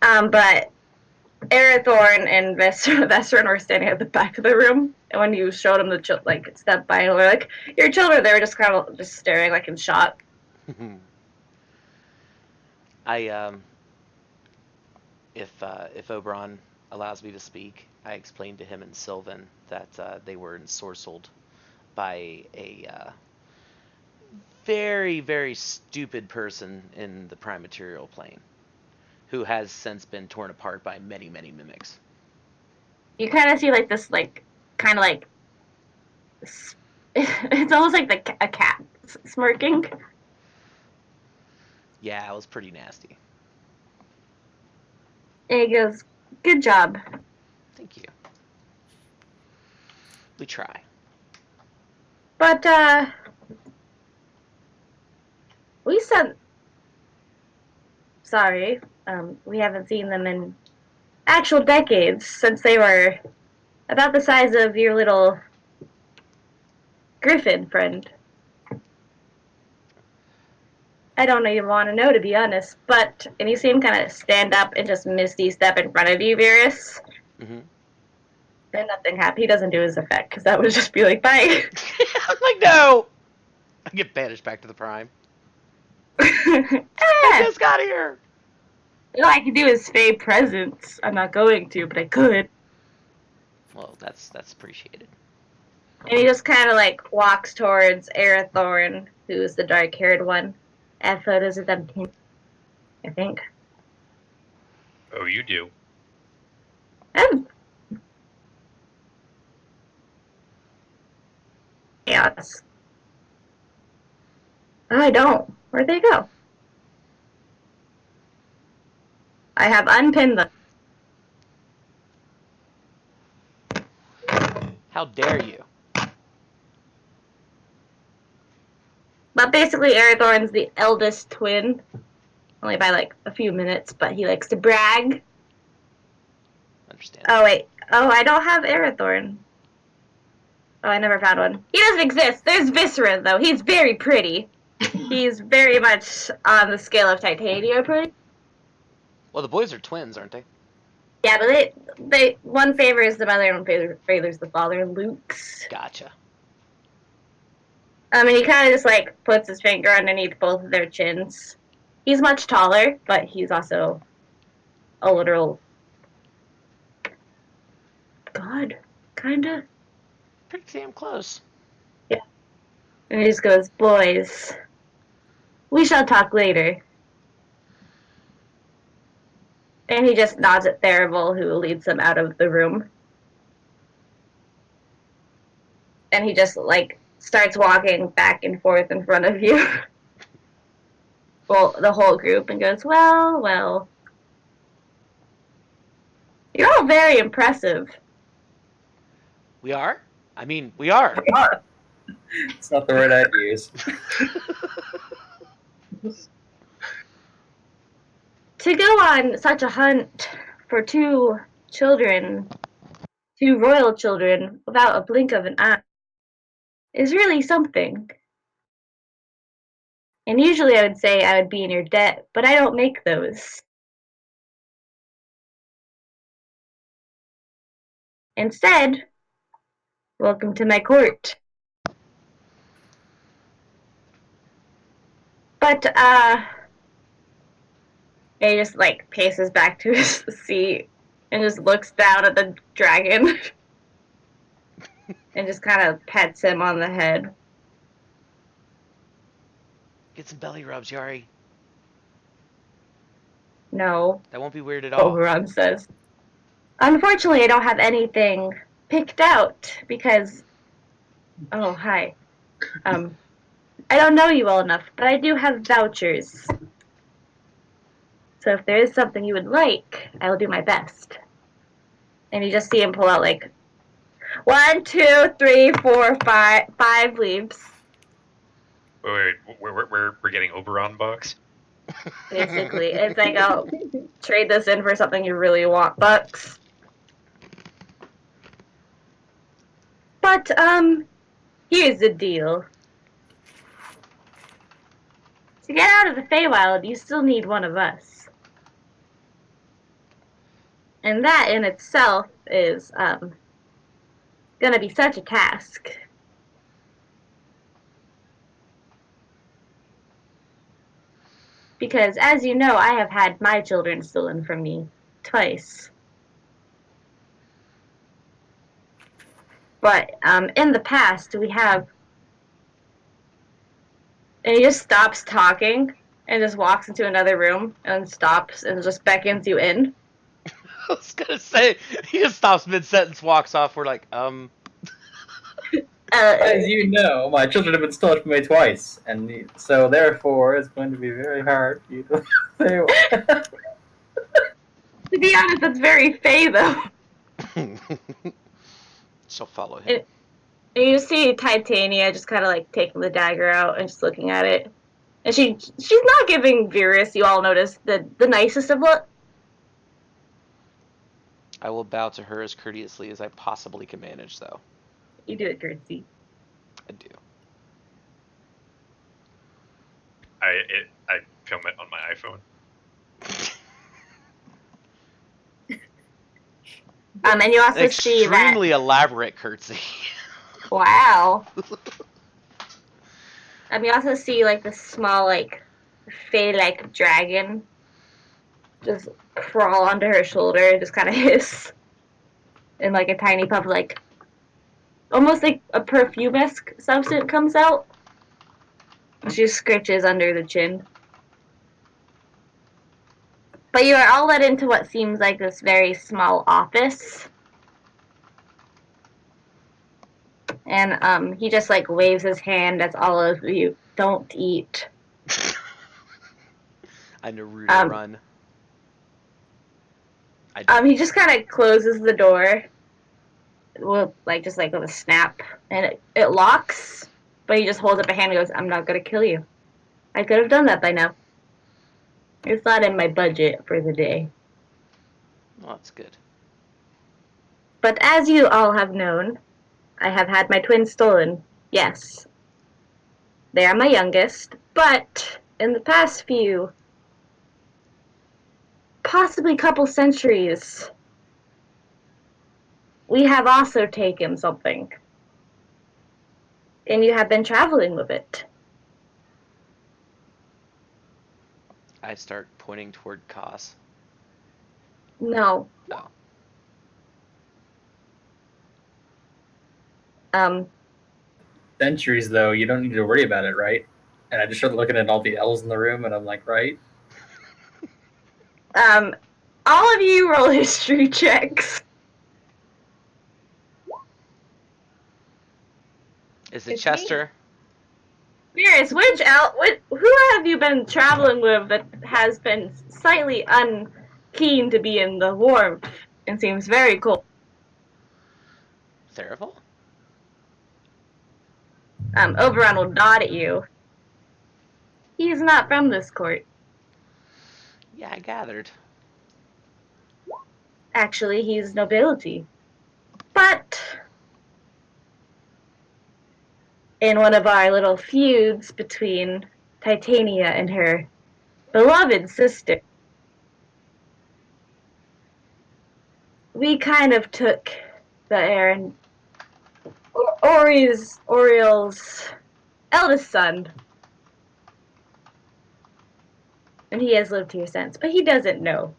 But Arathorn and Vesrin were standing at the back of the room, and when you showed them the like step by, and were like, "Your children," they were just kind of just staring like in shock. I if Oberon allows me to speak, I explained to him in Sylvan that they were ensorcelled by a very, very stupid person in the prime material plane, who has since been torn apart by many, many mimics. You kind of see like this, like kind of like it's almost like a cat smirking. Yeah, it was pretty nasty. And he goes, "Good job." Thank you. We try. But we sent. Sorry, we haven't seen them in actual decades since they were about the size of your little griffin friend. I don't even want to know, to be honest. But and you see him kind of stand up and just misty step in front of you, Varys. Mm-hmm. Then nothing happened. He doesn't do his effect because that would just be like, bye. I'm like, no! I get banished back to the prime. I just got here! All I can do is Fey presence. I'm not going to, but I could. Well, that's appreciated. And he just kind of like walks towards Arathorn, who's the dark-haired one. I have photos of them, I think. Oh, you do. Oh. Yes. I don't. Where'd they go? I have unpinned them. How dare you? But basically, Arathorn's the eldest twin. Only by like a few minutes, but he likes to brag. Understand. Oh, wait. Oh, I don't have Arathorn. Oh, I never found one. He doesn't exist. There's Viscera, though. He's very pretty. He's very much on the scale of Titania pretty. Well, the boys are twins, aren't they? Yeah, but they one favors the mother and one favors the father. Luke's. Gotcha. And he kind of just like puts his finger underneath both of their chins. He's much taller, but he's also a literal god, kinda. Pretty damn close. Yeah. And he just goes, "Boys, we shall talk later." And he just nods at Tharival, who leads them out of the room. And he just like starts walking back and forth in front of you. Well, the whole group, and goes, "Well, well. You're all very impressive." We are? I mean, we are. It's not the word I'd use. To go on such a hunt for two royal children, without a blink of an eye, is really something. And usually I would say I would be in your debt, but I don't make those. Instead, welcome to my court. But, he just, like, paces back to his seat and just looks down at the dragon and just kind of pets him on the head. Get some belly rubs, Yari. No, That won't be weird at all. Oberon says. Unfortunately, I don't have anything picked out because... Oh, hi. I don't know you well enough, but I do have vouchers. So if there is something you would like, I will do my best. And you just see him pull out, like, 1, 2, 3, 4, 5 leaves. Wait, we're getting Oberon bucks? Basically, it's like, I'll trade this in for something you really want, bucks. But, here's the deal. To get out of the Feywild, you still need one of us. And that in itself is, gonna be such a task. Because, as you know, I have had my children stolen from me twice. But, in the past, we have... And he just stops talking and just walks into another room and stops and just beckons you in. I was gonna say, he just stops mid-sentence, walks off. We're like, As you know, my children have been stolen from me twice, and so therefore it's going to be very hard for you to say. To be honest, that's very Fey, though. So follow him. And you see Titania just kind of like taking the dagger out and just looking at it. And she's not giving Virus, you all notice, the nicest of look. I will bow to her as courteously as I possibly can manage, though. You do it, Curtsy. I do. I film it on my iPhone. And you also see that... Extremely elaborate curtsy. Wow. You also see, like, this small, like, Fey-like dragon just crawl onto her shoulder, just kind of hiss. And, like, a tiny puff, like, almost like a perfume-esque substance comes out. She scritches under the chin. But you are all led into what seems like this very small office. And, he just, like, waves his hand as all of you don't eat. I Naruto run. He just kind of closes the door with, like, just, like, with a snap. And it locks, but he just holds up a hand and goes, I'm not gonna kill you. I could have done that by now. It's not in my budget for the day. Well, that's good. But as you all have known, I have had my twins stolen. Yes. They are my youngest, but in the past few, possibly couple centuries, we have also taken something. And you have been traveling with it. I start pointing toward Kos. No. Oh. Centuries, though, you don't need to worry about it, right? And I just started looking at all the L's in the room, and I'm like, right? All of you roll history checks. Is it It's Chester? Fierce, who have you been traveling with that has been slightly unkeen to be in the warmth and seems very cold? Theraval? Oberon will nod at you. He's not from this court. Yeah, I gathered. Actually, he's nobility. But in one of our little feuds between Titania and her beloved sister, we kind of took the air, and Oriel's eldest son And he has lived here since, but he doesn't know.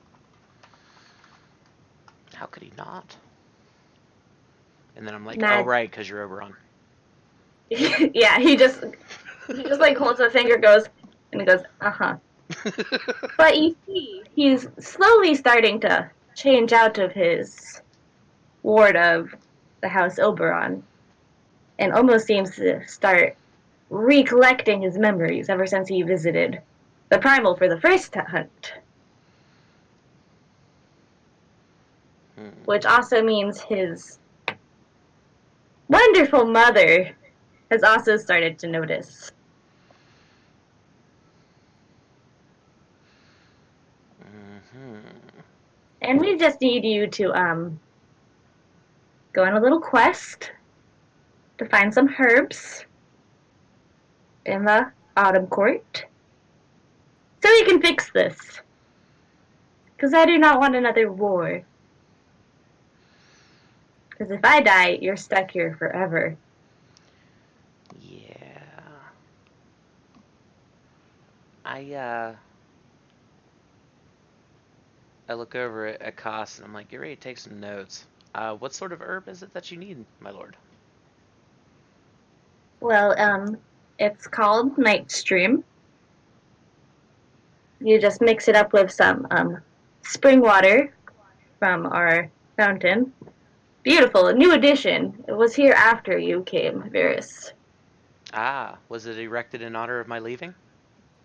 How could he not? And then I'm like, Mad. oh right, because you're Oberon. Yeah, he just like holds a finger, goes, and he goes, uh-huh. But you see, he's slowly starting to change out of his ward of the House Oberon, and almost seems to start recollecting his memories ever since he visited the Primal for the first hunt. Which also means his wonderful mother has also started to notice. And we just need you to go on a little quest to find some herbs in the Autumn Court so we can fix this. Because I do not want another war. Because if I die, you're stuck here forever. Yeah. I look over at Koss and I'm like, get ready to take some notes. What sort of herb is it that you need, my lord? Well, it's called Night Stream. You just mix it up with some spring water from our fountain. Beautiful, a new addition. It was here after you came, Varys. Ah, was it erected in honor of my leaving?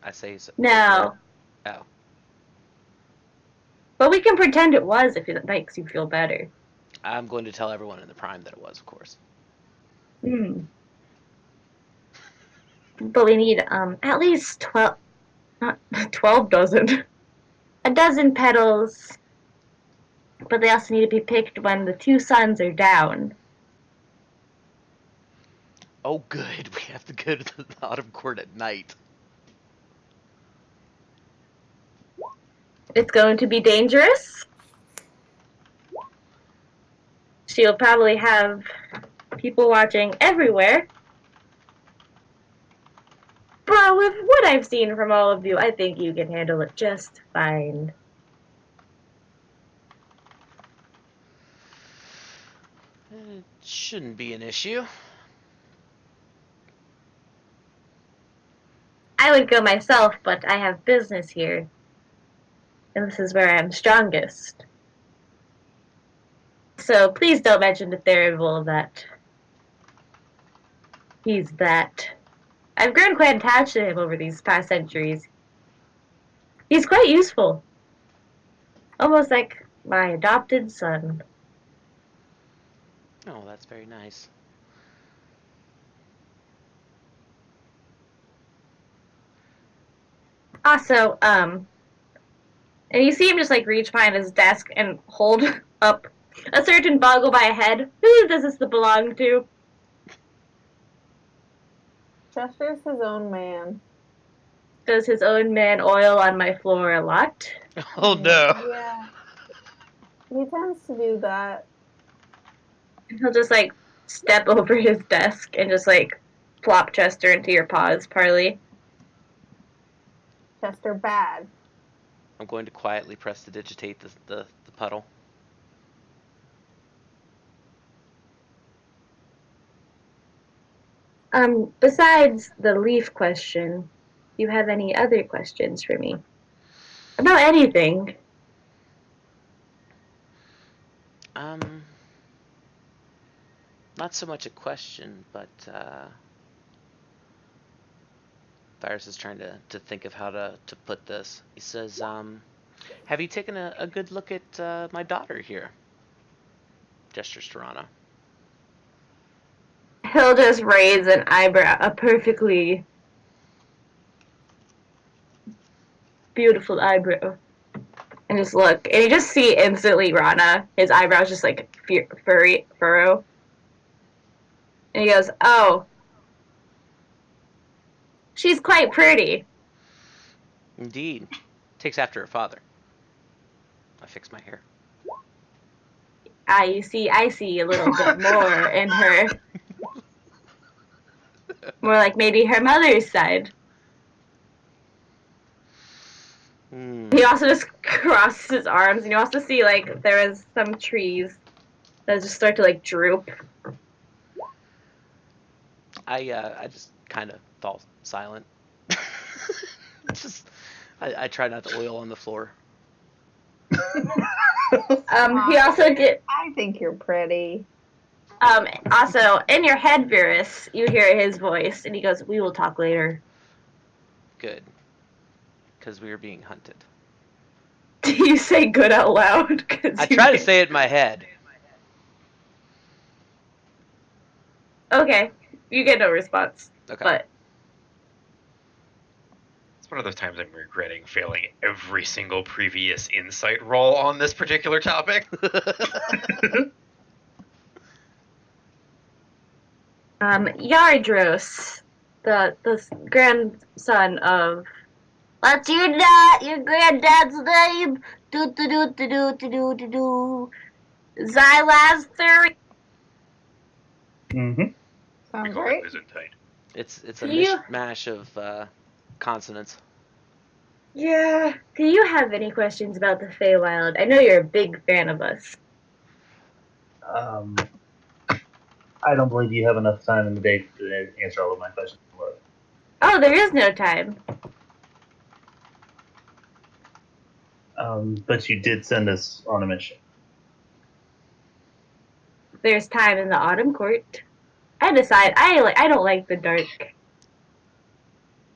I say so. No, Oh. but we can pretend it was if it makes you feel better. I'm going to tell everyone in the Prime that it was, of course. But we need at least 12, not 12 dozen, a dozen petals. But they also need to be picked when the two suns are down. Oh, good. We have to go to the Autumn Court at night. It's going to be dangerous. She'll probably have people watching everywhere. But with what I've seen from all of you, I think you can handle it just fine. It shouldn't be an issue. I would go myself, but I have business here. And this is where I'm strongest. So please don't mention to Therivel that he's that. I've grown quite attached to him over these past centuries. He's quite useful. Almost like my adopted son. Oh, that's very nice. Also, and you see him just like reach behind his desk and hold up a certain boggle by a head. Who does this belong to? Chester's his own man. Does his own man oil on my floor a lot? Oh no. Yeah. He tends to do that. And he'll just like step over his desk and just like plop Chester into your paws, Parley. Chester bad. I'm going to quietly press to digitate the puddle. Besides the leaf question, do you have any other questions for me? About anything. Not so much a question, but Virus is trying to think of how to put this. He says, have you taken a good look at my daughter here? Gestures to Rana. He'll just raise an eyebrow, a perfectly beautiful eyebrow, and just look. And you just see instantly Rana, his eyebrows just like furrow. And he goes, oh, she's quite pretty. Indeed. Takes after her father. I fix my hair. Ah, you see, I see a little bit more in her. More like maybe her mother's side. he also just crosses his arms, and you also see, like, there is some trees that just start to, like, droop. I just kind of fall silent. Just I try not to oil on the floor. He also get I think you're pretty. also in your head, Virus, you hear his voice, and he goes, "We will talk later." Good, because we were being hunted. Do you say "good" out loud? I try to say it in my head. Okay, you get no response. Okay. But It's one of those times I'm regretting failing every single previous insight roll on this particular topic. Yardros, the grandson of. What's your granddad's name? Do do do do do do do do. Xylaster. Mm-hmm. We Sounds call great. it Byzantine. It's a You- mishmash of consonants. Yeah. Do you have any questions about the Feywild? I know you're a big fan of us. I don't believe you have enough time in the day to answer all of my questions. Oh, there is no time. But you did send us on a mission. There's time in the autumn court. I decide I don't like the dark.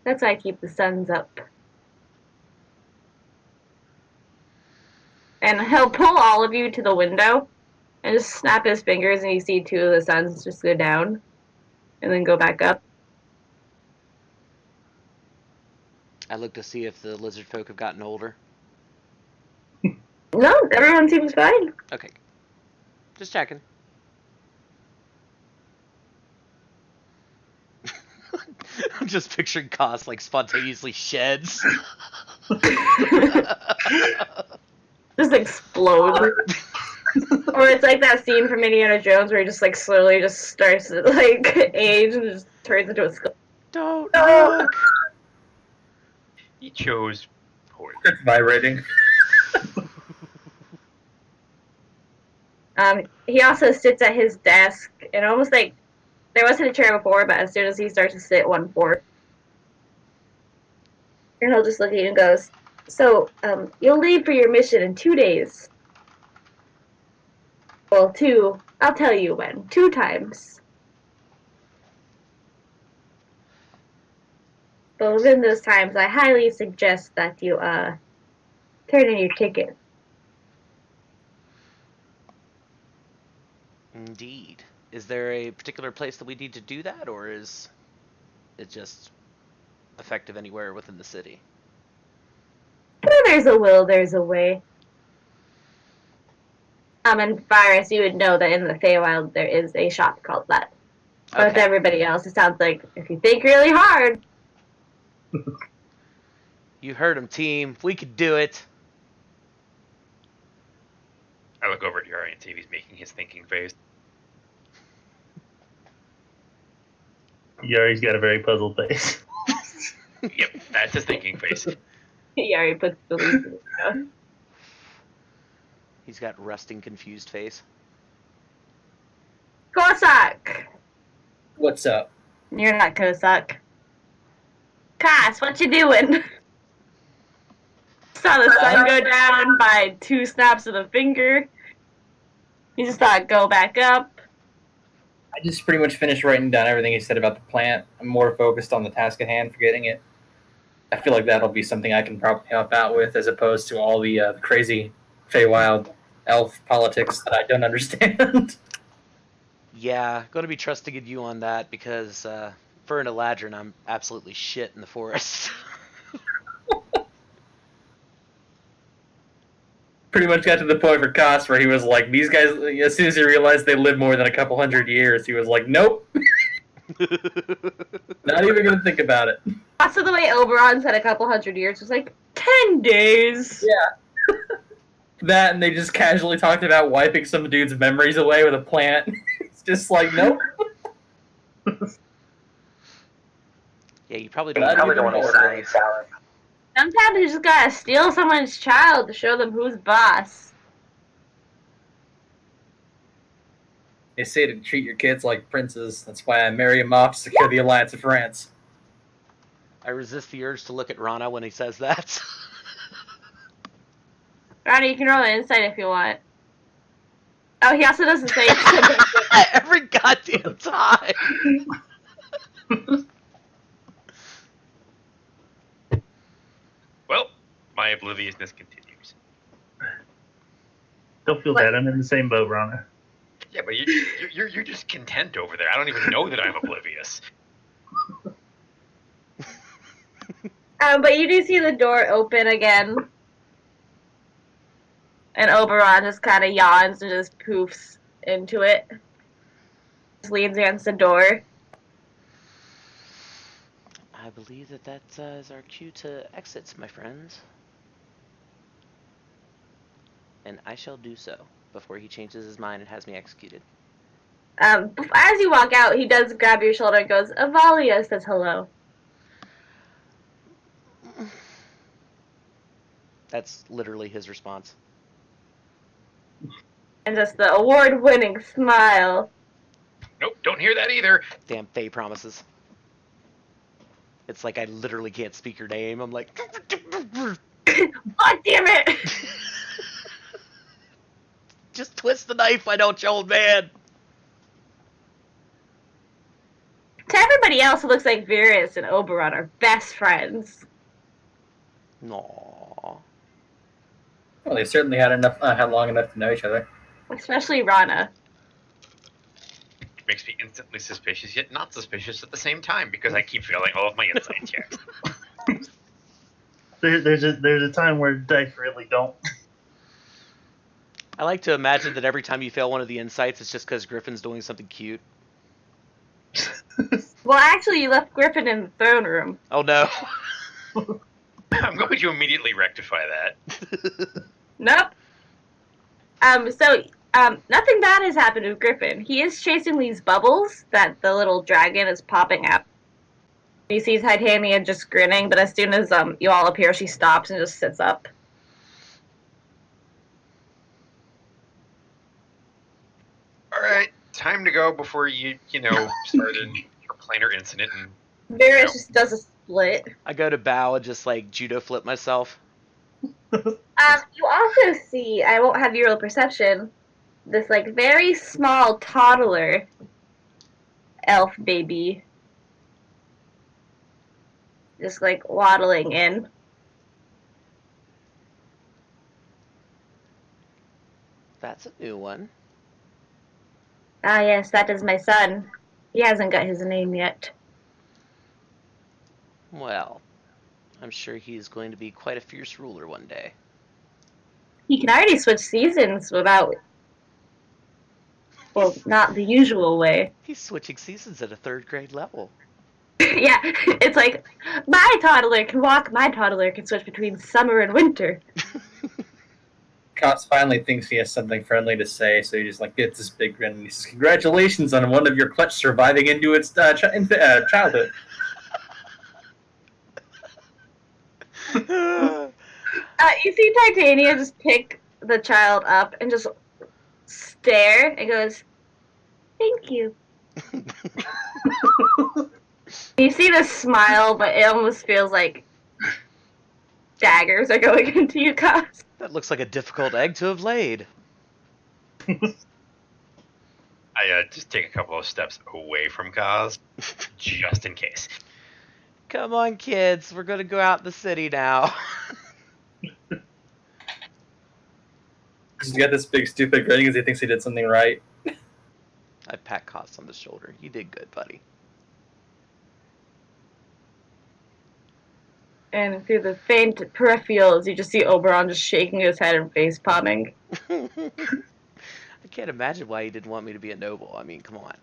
That's why I keep the suns up. And he'll pull all of you to the window and just snap his fingers, and you see two of the suns just go down and then go back up. I look to see if the lizard folk have gotten older. No, everyone seems fine. Okay. Just checking. I'm just picturing Koss like spontaneously sheds. Just explode. Or it's like that scene from Indiana Jones where he just like slowly just starts to like age and just turns into a skull. Don't look. He chose poorly. It's vibrating. He also sits at his desk and almost like there wasn't a chair before, but as soon as he starts to sit, one forward. And he'll just look at you and goes, "So, you'll leave for your mission in 2 days." Well, I'll tell you when. 2 times. But within those times, I highly suggest that you, turn in your ticket. Indeed. Is there a particular place that we need to do that, or is it just effective anywhere within the city? Where there's a will, there's a way. And Virus, you would know that in the Feywild there is a shop called that. But with Okay. everybody else, it sounds like if you think really hard, You heard him, team. We could do it. I look over at Yari and see if he's making his thinking face. Yari's got a very puzzled face. Yep, that's his thinking face. he already puts the leaf in his mouth. He's got rusting, confused face. Kosak! What's up? You're not Kosak. Cass, what you doing? Saw the sun go down by 2 snaps of the finger. You just thought go back up. I just pretty much finished writing down everything he said about the plant. I'm more focused on the task at hand for getting it. I feel like that'll be something I can probably help out with, as opposed to all the crazy Feywild elf politics that I don't understand. Yeah, going to be trusting in you on that because for an Eladrin, I'm absolutely shit in the forest. Pretty much got to the point for Koss where he was like, these guys, as soon as he realized they live more than a couple hundred years, he was like, nope, not even going to think about it. Also, the way Oberon said a couple hundred years was like 10 days. Yeah. That, and they just casually talked about wiping some dude's memories away with a plant. It's just like, nope. Yeah, you probably Not don't even want to ordinary silence. Sometimes you just gotta steal someone's child to show them who's boss. They say to treat your kids like princes. That's why I marry him off to secure the alliance of France. I resist the urge to look at Rana when he says that. Ronnie, you can roll an insight if you want. Oh, he also doesn't say Every goddamn time. Well, my obliviousness continues. Don't feel bad. I'm in the same boat, Rana. Yeah, but you're just content over there. I don't even know that I'm oblivious. But you do see the door open again. And Oberon just kind of yawns and just poofs into it. Just leans against the door. I believe that is our cue to exit, my friends. And I shall do so before he changes his mind and has me executed. As you walk out, he does grab your shoulder and goes, Avalia says hello. That's literally his response. And just the award-winning smile. Nope, don't hear that either. Damn Faye promises. It's like I literally can't speak your name. I'm like... God damn it! Just twist the knife, why don't you, old man? To everybody else, it looks like Virus and Oberon are best friends. Aww. Well, they certainly had long enough to know each other. Especially Rana. It makes me instantly suspicious, yet not suspicious at the same time, because I keep failing all of my insight checks. There's a time where dice really don't. I like to imagine that every time you fail one of the insights, it's just because Griffin's doing something cute. Well, actually, you left Griffin in the throne room. Oh no. I'm going to immediately rectify that. Nope. Nothing bad has happened with Griffin. He is chasing these bubbles that the little dragon is popping out. You see Titania just grinning, but as soon as you all appear, she stops and just sits up. Alright, time to go before you start your planar incident and Varys just does a split. I go to bow and just like judo flip myself. You also see, I won't have you roll perception, this like very small toddler elf baby just like waddling in. That's a new one. Ah yes, that is my son. He hasn't got his name yet. Well, I'm sure he's going to be quite a fierce ruler one day. He can already switch seasons without, well, not the usual way. He's switching seasons at a 3rd grade level. Yeah, it's like, my toddler can walk, my toddler can switch between summer and winter. Cops finally thinks he has something friendly to say, so he just like gets this big grin and he says, "Congratulations on one of your clutch surviving into its childhood." You see Titania just pick the child up and just stare and goes, "Thank you." You see the smile, but it almost feels like daggers are going into you guys. That looks like a difficult egg to have laid. I just take a couple of steps away from Kaz, just in case. Come on, kids. We're going to go out in the city now. He's got this big stupid grin because he thinks he did something right. I pat Koss on the shoulder. You did good, buddy. And through the faint peripherals, you just see Oberon just shaking his head and face palming. I can't imagine why he didn't want me to be a noble. I mean, come on.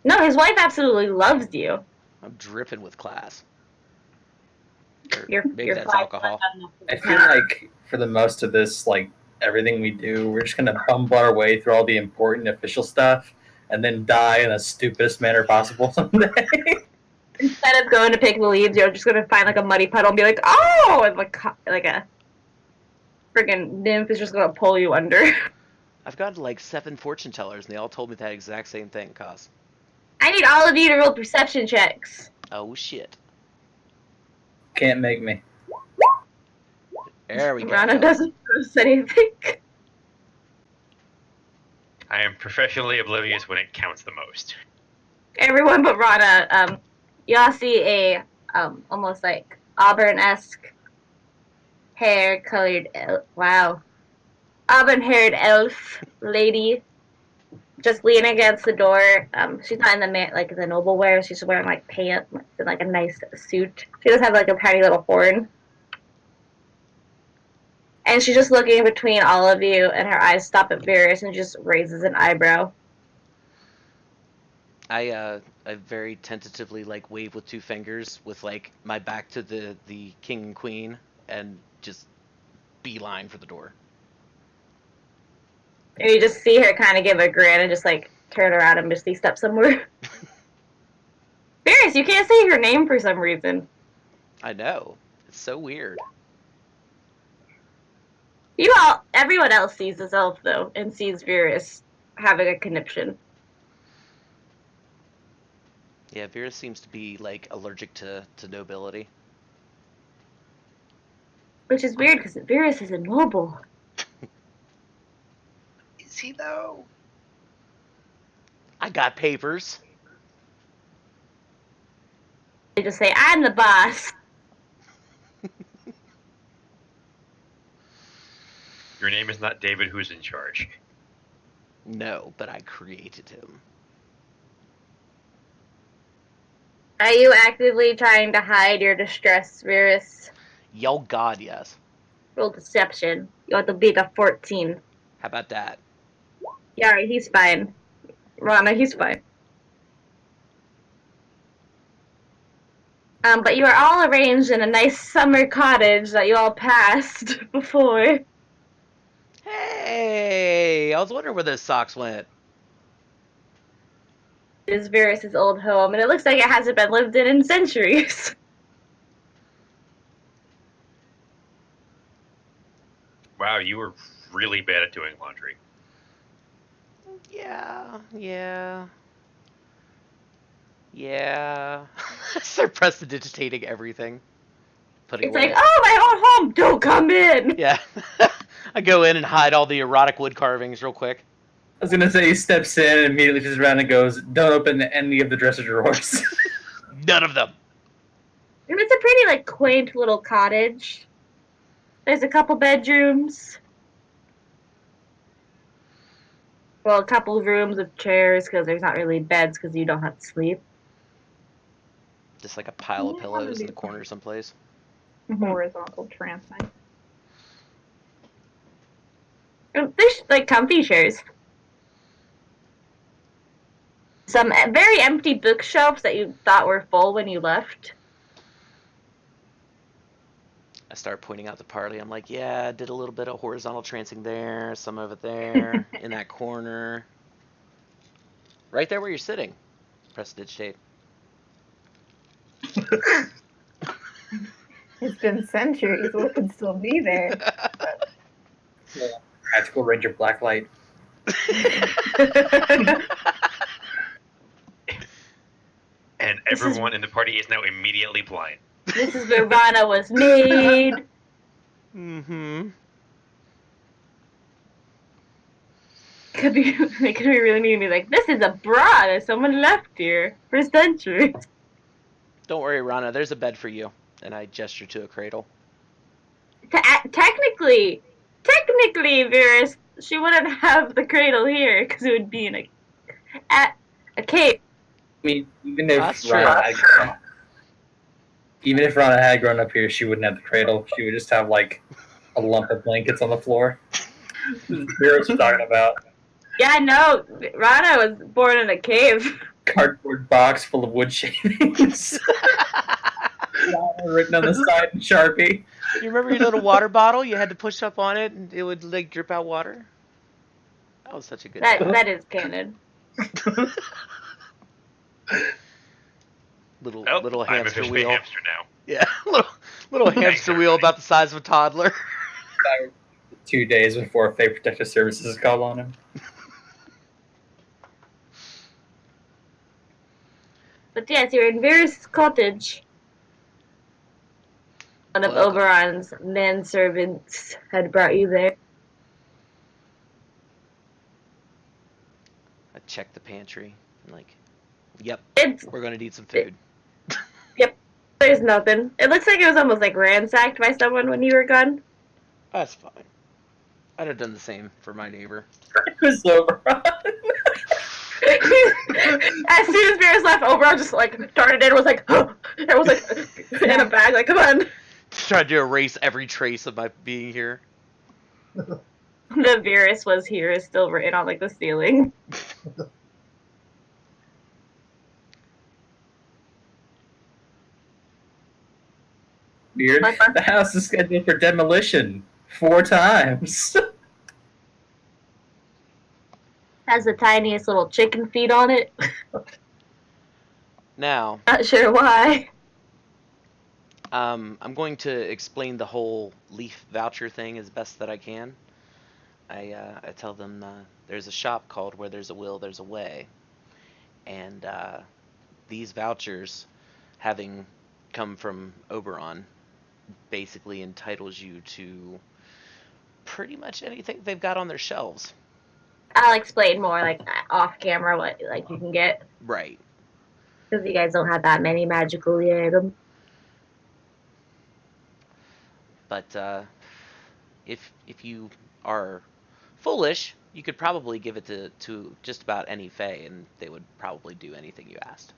No, his wife absolutely loves you. I'm dripping with class. Or maybe You're that's fine. alcohol. I feel like for the most of this, like everything we do, we're just gonna bumble our way through all the important official stuff and then die in the stupidest manner possible someday. Instead of going to pick the leaves, you're just gonna find like a muddy puddle and be like, oh, and like a friggin' nymph is just gonna pull you under. I've got like 7 fortune tellers, and they all told me that exact same thing, Cos. I need all of you to roll perception checks. Oh shit. Can't make me. There we go. Rana doesn't notice anything. I am professionally oblivious when it counts the most. Everyone but Rana, y'all see a almost like auburn-esque hair-colored auburn-haired elf lady just leaning against the door. She's not in the noble wear. She's wearing like pants and like a nice suit. She does have like a tiny little horn. And she's just looking between all of you, and her eyes stop at Varys and just raises an eyebrow. I very tentatively like wave with 2 fingers with like my back to the king and queen and just beeline for the door. And you just see her kind of give a grin and just like turn around and misty step somewhere. Varys, you can't say her name for some reason. I know. It's so weird. Everyone else sees this elf though, and sees Varys having a conniption. Yeah, Vera seems to be like allergic to nobility. Which is weird because Varys is a noble. Is he though? I got papers. They just say, I'm the boss. Your name is not David who's in charge. No, but I created him. Are you actively trying to hide your distress, Varys? Yo god, yes. Roll deception. You have to beat a 14. How about that? Yeah, he's fine. Rana, he's fine. But you are all arranged in a nice summer cottage that you all passed before. Hey! I was wondering where those socks went. It is Varys' old home, and it looks like it hasn't been lived in centuries. Wow, you were really bad at doing laundry. Yeah. Start prestidigitating everything. Putting It's away. like, oh, my old home, don't come in! Yeah. I go in and hide all the erotic wood carvings real quick. I was gonna say he steps in and immediately turns around and goes, "Don't open any of the dresser drawers." None of them. And it's a pretty, like, quaint little cottage. There's a couple bedrooms. Well, a couple of rooms with chairs, because there's not really beds, because you don't have to sleep. Just like a pile of pillows in the corner someplace. Horizontal trancing. There's, like, comfy chairs. Some very empty bookshelves that you thought were full when you left. I start pointing out the party. I'm like, yeah, I did a little bit of horizontal trancing there, some of it there, in that corner. Right there where you're sitting. Prestidigitate. It's been centuries. What could still be there? Tactical Ranger Blacklight. And everyone in the party is now immediately blind. This is where Rana was made. Mm-hmm. Could be really mean to be like, this is a bra that someone left here for centuries. Don't worry, Rana. There's a bed for you. And I gesture to a cradle. Technically, Varys, she wouldn't have the cradle here because it would be in a cave. I mean, even That's if Rana had grown up here, she wouldn't have the cradle. She would just have like a lump of blankets on the floor. Spirit's talking about Yeah, no, Rana was born in a cave. cardboard box full of wood shavings. Written on the side in Sharpie. You remember your little water bottle? You had to push up on it and it would like drip out water? That was such a good time. That is canon. Little Well, little I'm hamster officially a wheel. hamster now. Yeah, little hamster wheel about the size of a toddler. 2 days before Fate Protective Services is called on him. But yes, you're in Varys' cottage. One of Welcome. Oberon's manservants had brought you there. I checked the pantry. I'm like, yep, It's we're gonna need some food. there's nothing. It looks like it was almost like ransacked by someone when you were gone. That's fine. I'd have done the same for my neighbor. It was over. As soon as Varys left, Oberon just like darted in, was like, it was like in a bag, like, come on. Tried to erase every trace of my being here. The Varys was here is still written on like the ceiling. Weird. The house is scheduled for demolition 4 times. Has the tiniest little chicken feet on it. Now, Not sure why. I'm going to explain the whole leaf voucher thing as best that I can. I tell them there's a shop called Where There's a Will, There's a Way. And these vouchers, having come from Oberon, basically entitles you to pretty much anything they've got on their shelves. I'll explain more like off camera what like you can get. Right. Because you guys don't have that many magical items. But if you are foolish, you could probably give it to just about any Fae, and they would probably do anything you asked.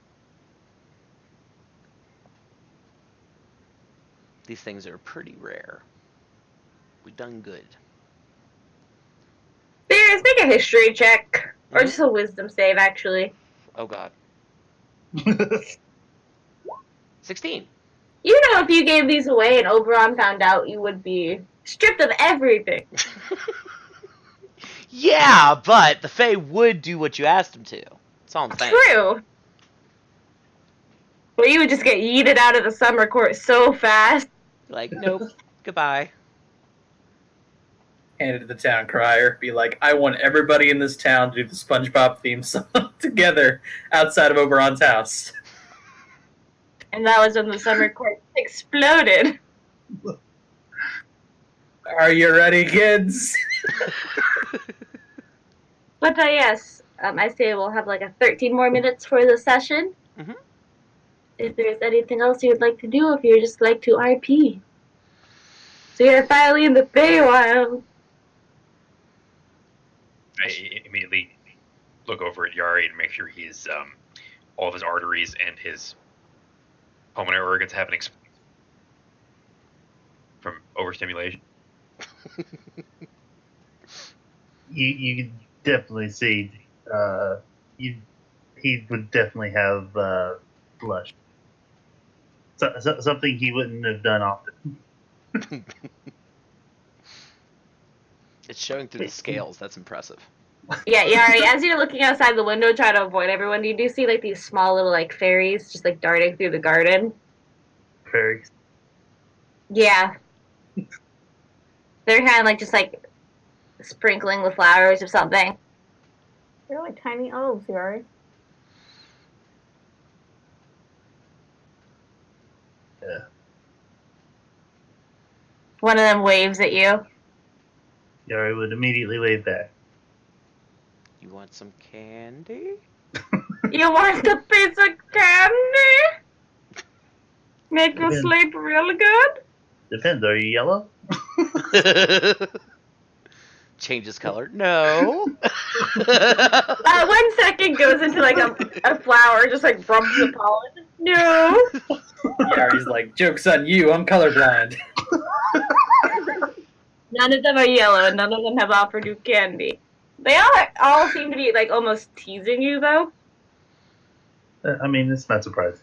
These things are pretty rare. We done good. Varys, make a history check. Or just a wisdom save, actually. Oh god. 16. You know, if you gave these away and Oberon found out, you would be stripped of everything. Yeah, but the Fae would do what you asked them to. That's all I'm saying. True. But you would just get yeeted out of the summer court so fast. Like, nope. Goodbye. Hand it to the town crier. Be like, I want everybody in this town to do the SpongeBob theme song together outside of Oberon's house. And that was when the summer court exploded. Are you ready, kids? But yes, I say we'll have like a 13 more minutes for the session. Mhm. If there's anything else you'd like to do, if you just like to RP. So you're finally in the Feywild. I immediately look over at Yari and make sure he's all of his arteries and his pulmonary organs haven't from overstimulation. You can definitely see he would definitely have blush. Something he wouldn't have done often. It's showing through the scales. That's impressive. Yeah, Yari, as you're looking outside the window trying to avoid everyone, you do see like these small little like fairies just like darting through the garden. Very. Yeah. They're kind of like just like sprinkling the flowers or something. They're like tiny elves, Yari. Yeah. One of them waves at you. Yari would immediately wave back. You want some candy? You want a piece of candy? Make you Depends. sleep real good? Depends. Are you yellow? Changes color. No. 1 second goes into like a flower, just like rubs the pollen. No. Yari's like, joke's on you, I'm colorblind. None of them are yellow, and none of them have offered you candy. They all seem to be like almost teasing you, though. I mean, it's not surprising.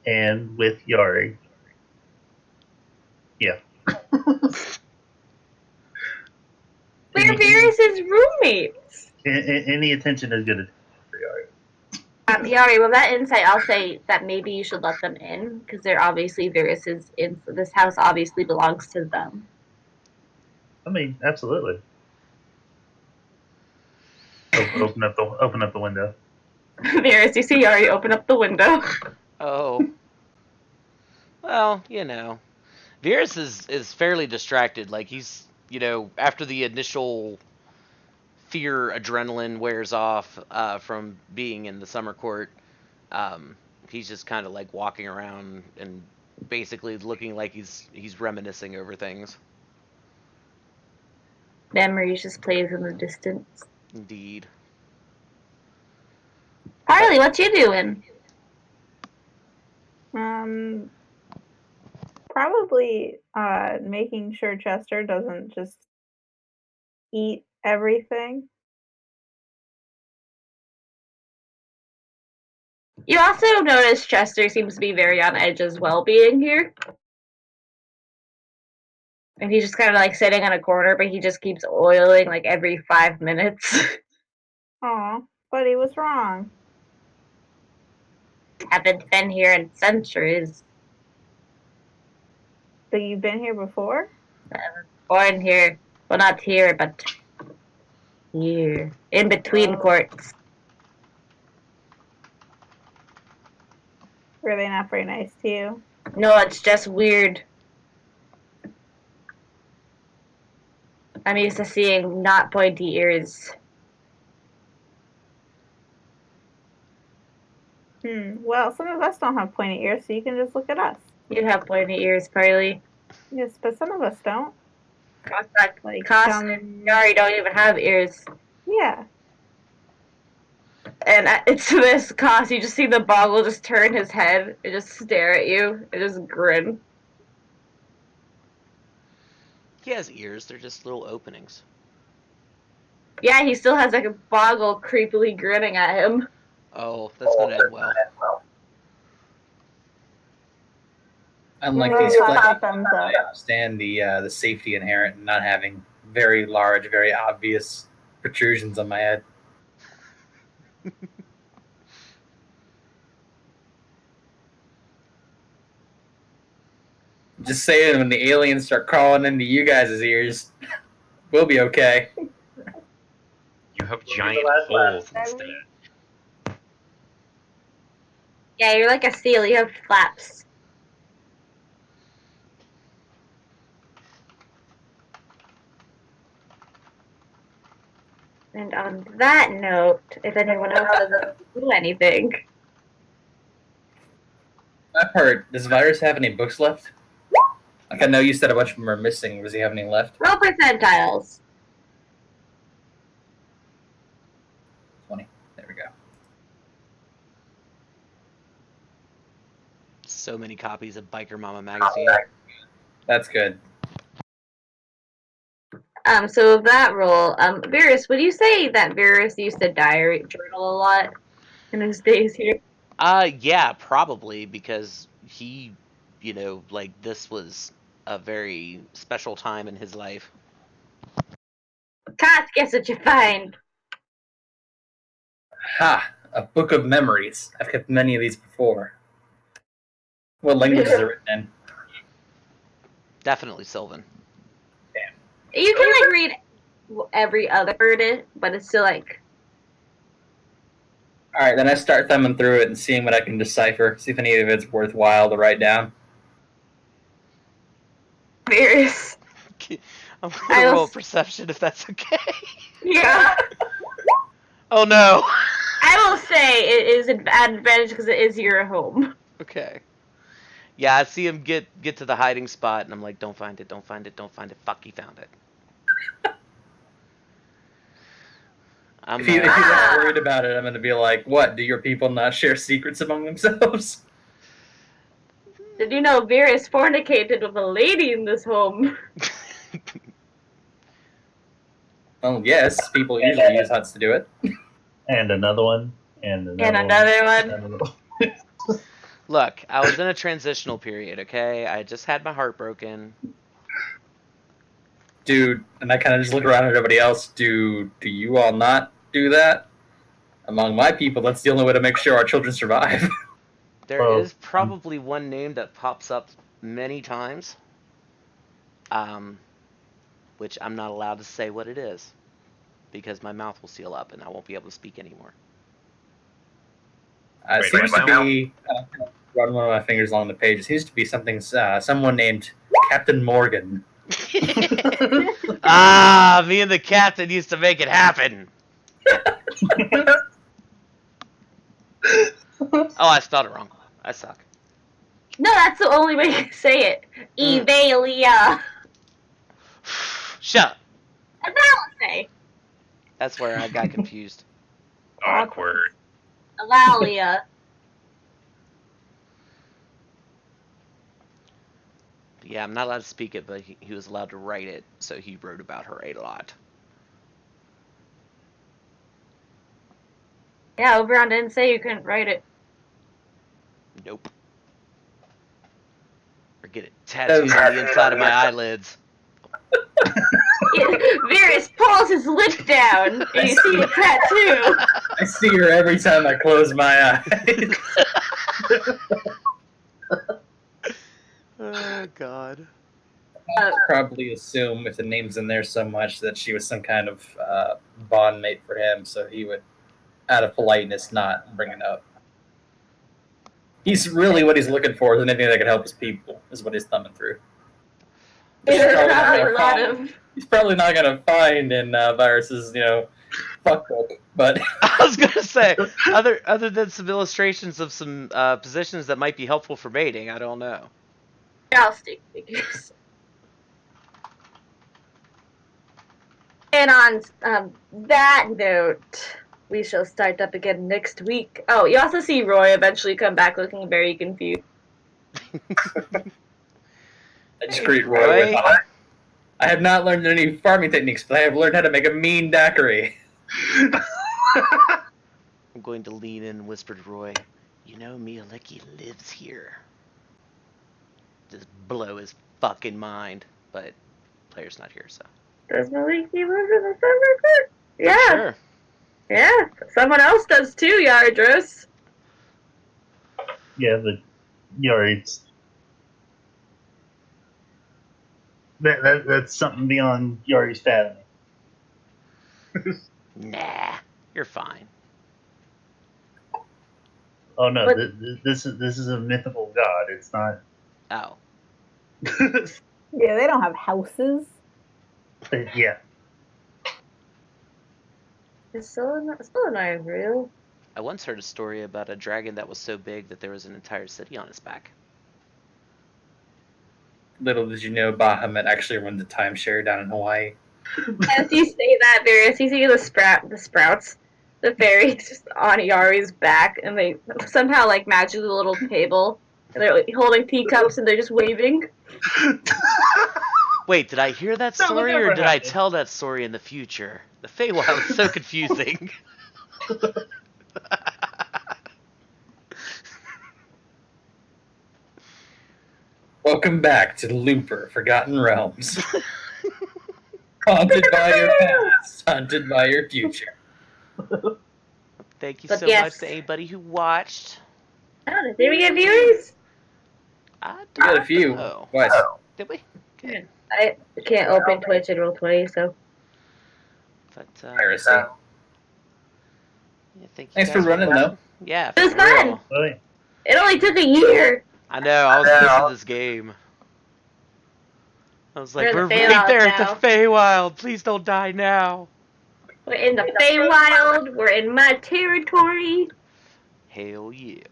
And with Yari, yeah. We're Varys' roommates. Any attention is good for Yari. Yari, with that insight, I'll say that maybe you should let them in, because they're obviously Varys' in this house obviously belongs to them. I mean, absolutely. Open up the window. Varys, you see Yari open up the window. Oh. Well, Virus is fairly distracted. Like, he's, after the initial fear adrenaline wears off from being in the summer court, he's just kind of like walking around and basically looking like he's reminiscing over things. Memories just plays in the distance. Indeed. Harley, what you doing? Probably making sure Chester doesn't just eat everything. You also notice Chester seems to be very on edge as well being here. And he's just kind of like sitting in a corner, but he just keeps oiling like every 5 minutes. Aw, but he was wrong. Haven't been here in centuries. So you've been here before? Born here. Well, not here, but here. In between courts. Were they not very nice to you? No, it's just weird. I'm used to seeing not pointy ears. Well, some of us don't have pointy ears, so you can just look at us. You have pointy ears, Parley. Yes, but some of us don't. Cost and Yari don't even have ears. Yeah. And it's this Cost, you just see the boggle just turn his head and just stare at you and just grin. He has ears. They're just little openings. Yeah, he still has like a boggle creepily grinning at him. Oh, that's gonna end well. Unlike these flesh, I understand the safety inherent in not having very large, very obvious protrusions on my head. Just saying, when the aliens start crawling into you guys' ears, we'll be okay. You have giant holes instead. Yeah, you're like a seal, you have flaps. And on that note, if anyone else doesn't do anything. I've heard, does Virus have any books left? Like, I know you said a bunch of them are missing. Does he have any left? Roll percentiles. 20. There we go. So many copies of Biker Mama magazine. That's good. So that roll, Virus, would you say that Virus used to diary journal a lot in his days here? Yeah, probably, because he, this was a very special time in his life. Cost, guess what you find? Ha! A book of memories. I've kept many of these before. What languages are written in? Definitely Sylvan. You can like read every other word, but it's still like. Alright, then I start thumbing through it and seeing what I can decipher. See if any of it's worthwhile to write down. Virus. I'm gonna roll perception if that's okay. Yeah. Oh no. I will say it is an advantage because it is your home. Okay. Yeah, I see him get to the hiding spot, and I'm like, don't find it, don't find it, don't find it. Fuck, he found it. If he's not worried about it, I'm going to be like, what? Do your people not share secrets among themselves? Did you know Virus fornicated with a lady in this home? Well, yes. People usually use huts to do it. And another one. And another one. Look, I was in a transitional period, okay? I just had my heart broken. Dude, and I kind of just look around at everybody else. Do you all not do that? Among my people, that's the only way to make sure our children survive. There Well, is probably one name that pops up many times, which I'm not allowed to say what it is, because my mouth will seal up and I won't be able to speak anymore. It Wait, seems what to now? be, run one of my fingers along the page, it seems to be something, someone named Captain Morgan. Ah, me and the captain used to make it happen. Oh, I spelled it wrong. I suck. No, that's the only way to say it. Mm. Evalia. Shut up. That's how I say. That's where I got confused. Awkward. Evalia. Yeah, I'm not allowed to speak it, but he was allowed to write it, so he wrote about her a lot. Yeah, Oberon didn't say you couldn't write it. Nope. Or get it tattooed on the inside of my eyelids. Varys pulls his lip down, and you see the tattoo. I see her every time I close my eyes. Oh, God. Probably assume if the name's in there so much that she was some kind of bond mate for him, so he would, out of politeness, not bring it up. He's really what he's looking for is anything that can help his people, is what he's thumbing through. There's probably probably not a lot fine. of. He's probably not going to find in Virus's, fuck book, but I was gonna say, other than some illustrations of some positions that might be helpful for mating, I don't know. Stick figures. And on that note, we shall start up again next week. Oh, you also see Roy eventually come back looking very confused. I just Hey, greet Roy Roy. with, I have not learned any farming techniques, but I have learned how to make a mean daiquiri. I'm going to lean in and whisper to Roy, you know Mielicki lives here. Just blow his fucking mind. But player's not here, so. Does Malik live in the server? Yeah, Sure. yeah. Someone else does too, Yardros. Yeah, but it's that's something beyond Yari's fathoming. Nah, you're fine. Oh no, But- this is a mythical god. It's not. Oh. Yeah, they don't have houses. Yeah, Is Selenite real? I once heard a story about a dragon that was so big that there was an entire city on its back. Little did you know, Bahamut actually runs a timeshare down in Hawaii. As you say that, Varys, you see the sprouts, the fairies just on Yari's back, and they somehow like match with a little table, and they're like, holding teacups and they're just waving. Wait, did I hear that That would story, or never did I happen. tell that story in the future? The Feywild is so confusing. Welcome back to the Looper, Forgotten Realms. Haunted by your past, hunted by your future. Thank you But so yes. much to anybody who watched. I don't know. Did we get viewers? I We got a don't few. know. Twice. Did we? Good. I can't open Twitch and Roll20, so. But, Piracy. yeah, thank you Thanks guys for running, watching. though. Yeah, It was for fun. real. oh, yeah. It only took a year. I know, I was pushing this game. I was like, We're we're in the right Feywild there now. at the Feywild. Please don't die now. We're in the Feywild. We're in my territory. Hell yeah.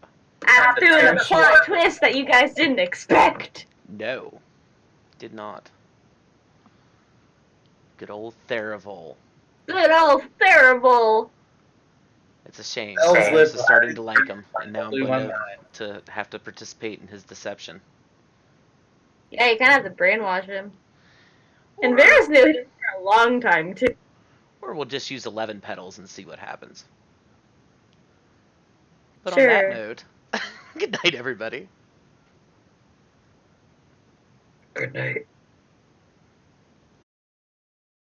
I threw in a plot twist that you guys didn't expect. No. Did not. Good old Theravol. Good old Theravel. It's a shame. Elves I live was starting to like him, and now I'm Blew my going mind. to have to participate in his deception. Yeah, you kind of have to brainwash him. And Varys knew him for a long time, too. Or we'll just use 11 petals and see what happens. But Sure. on that note, good night, everybody. Good night.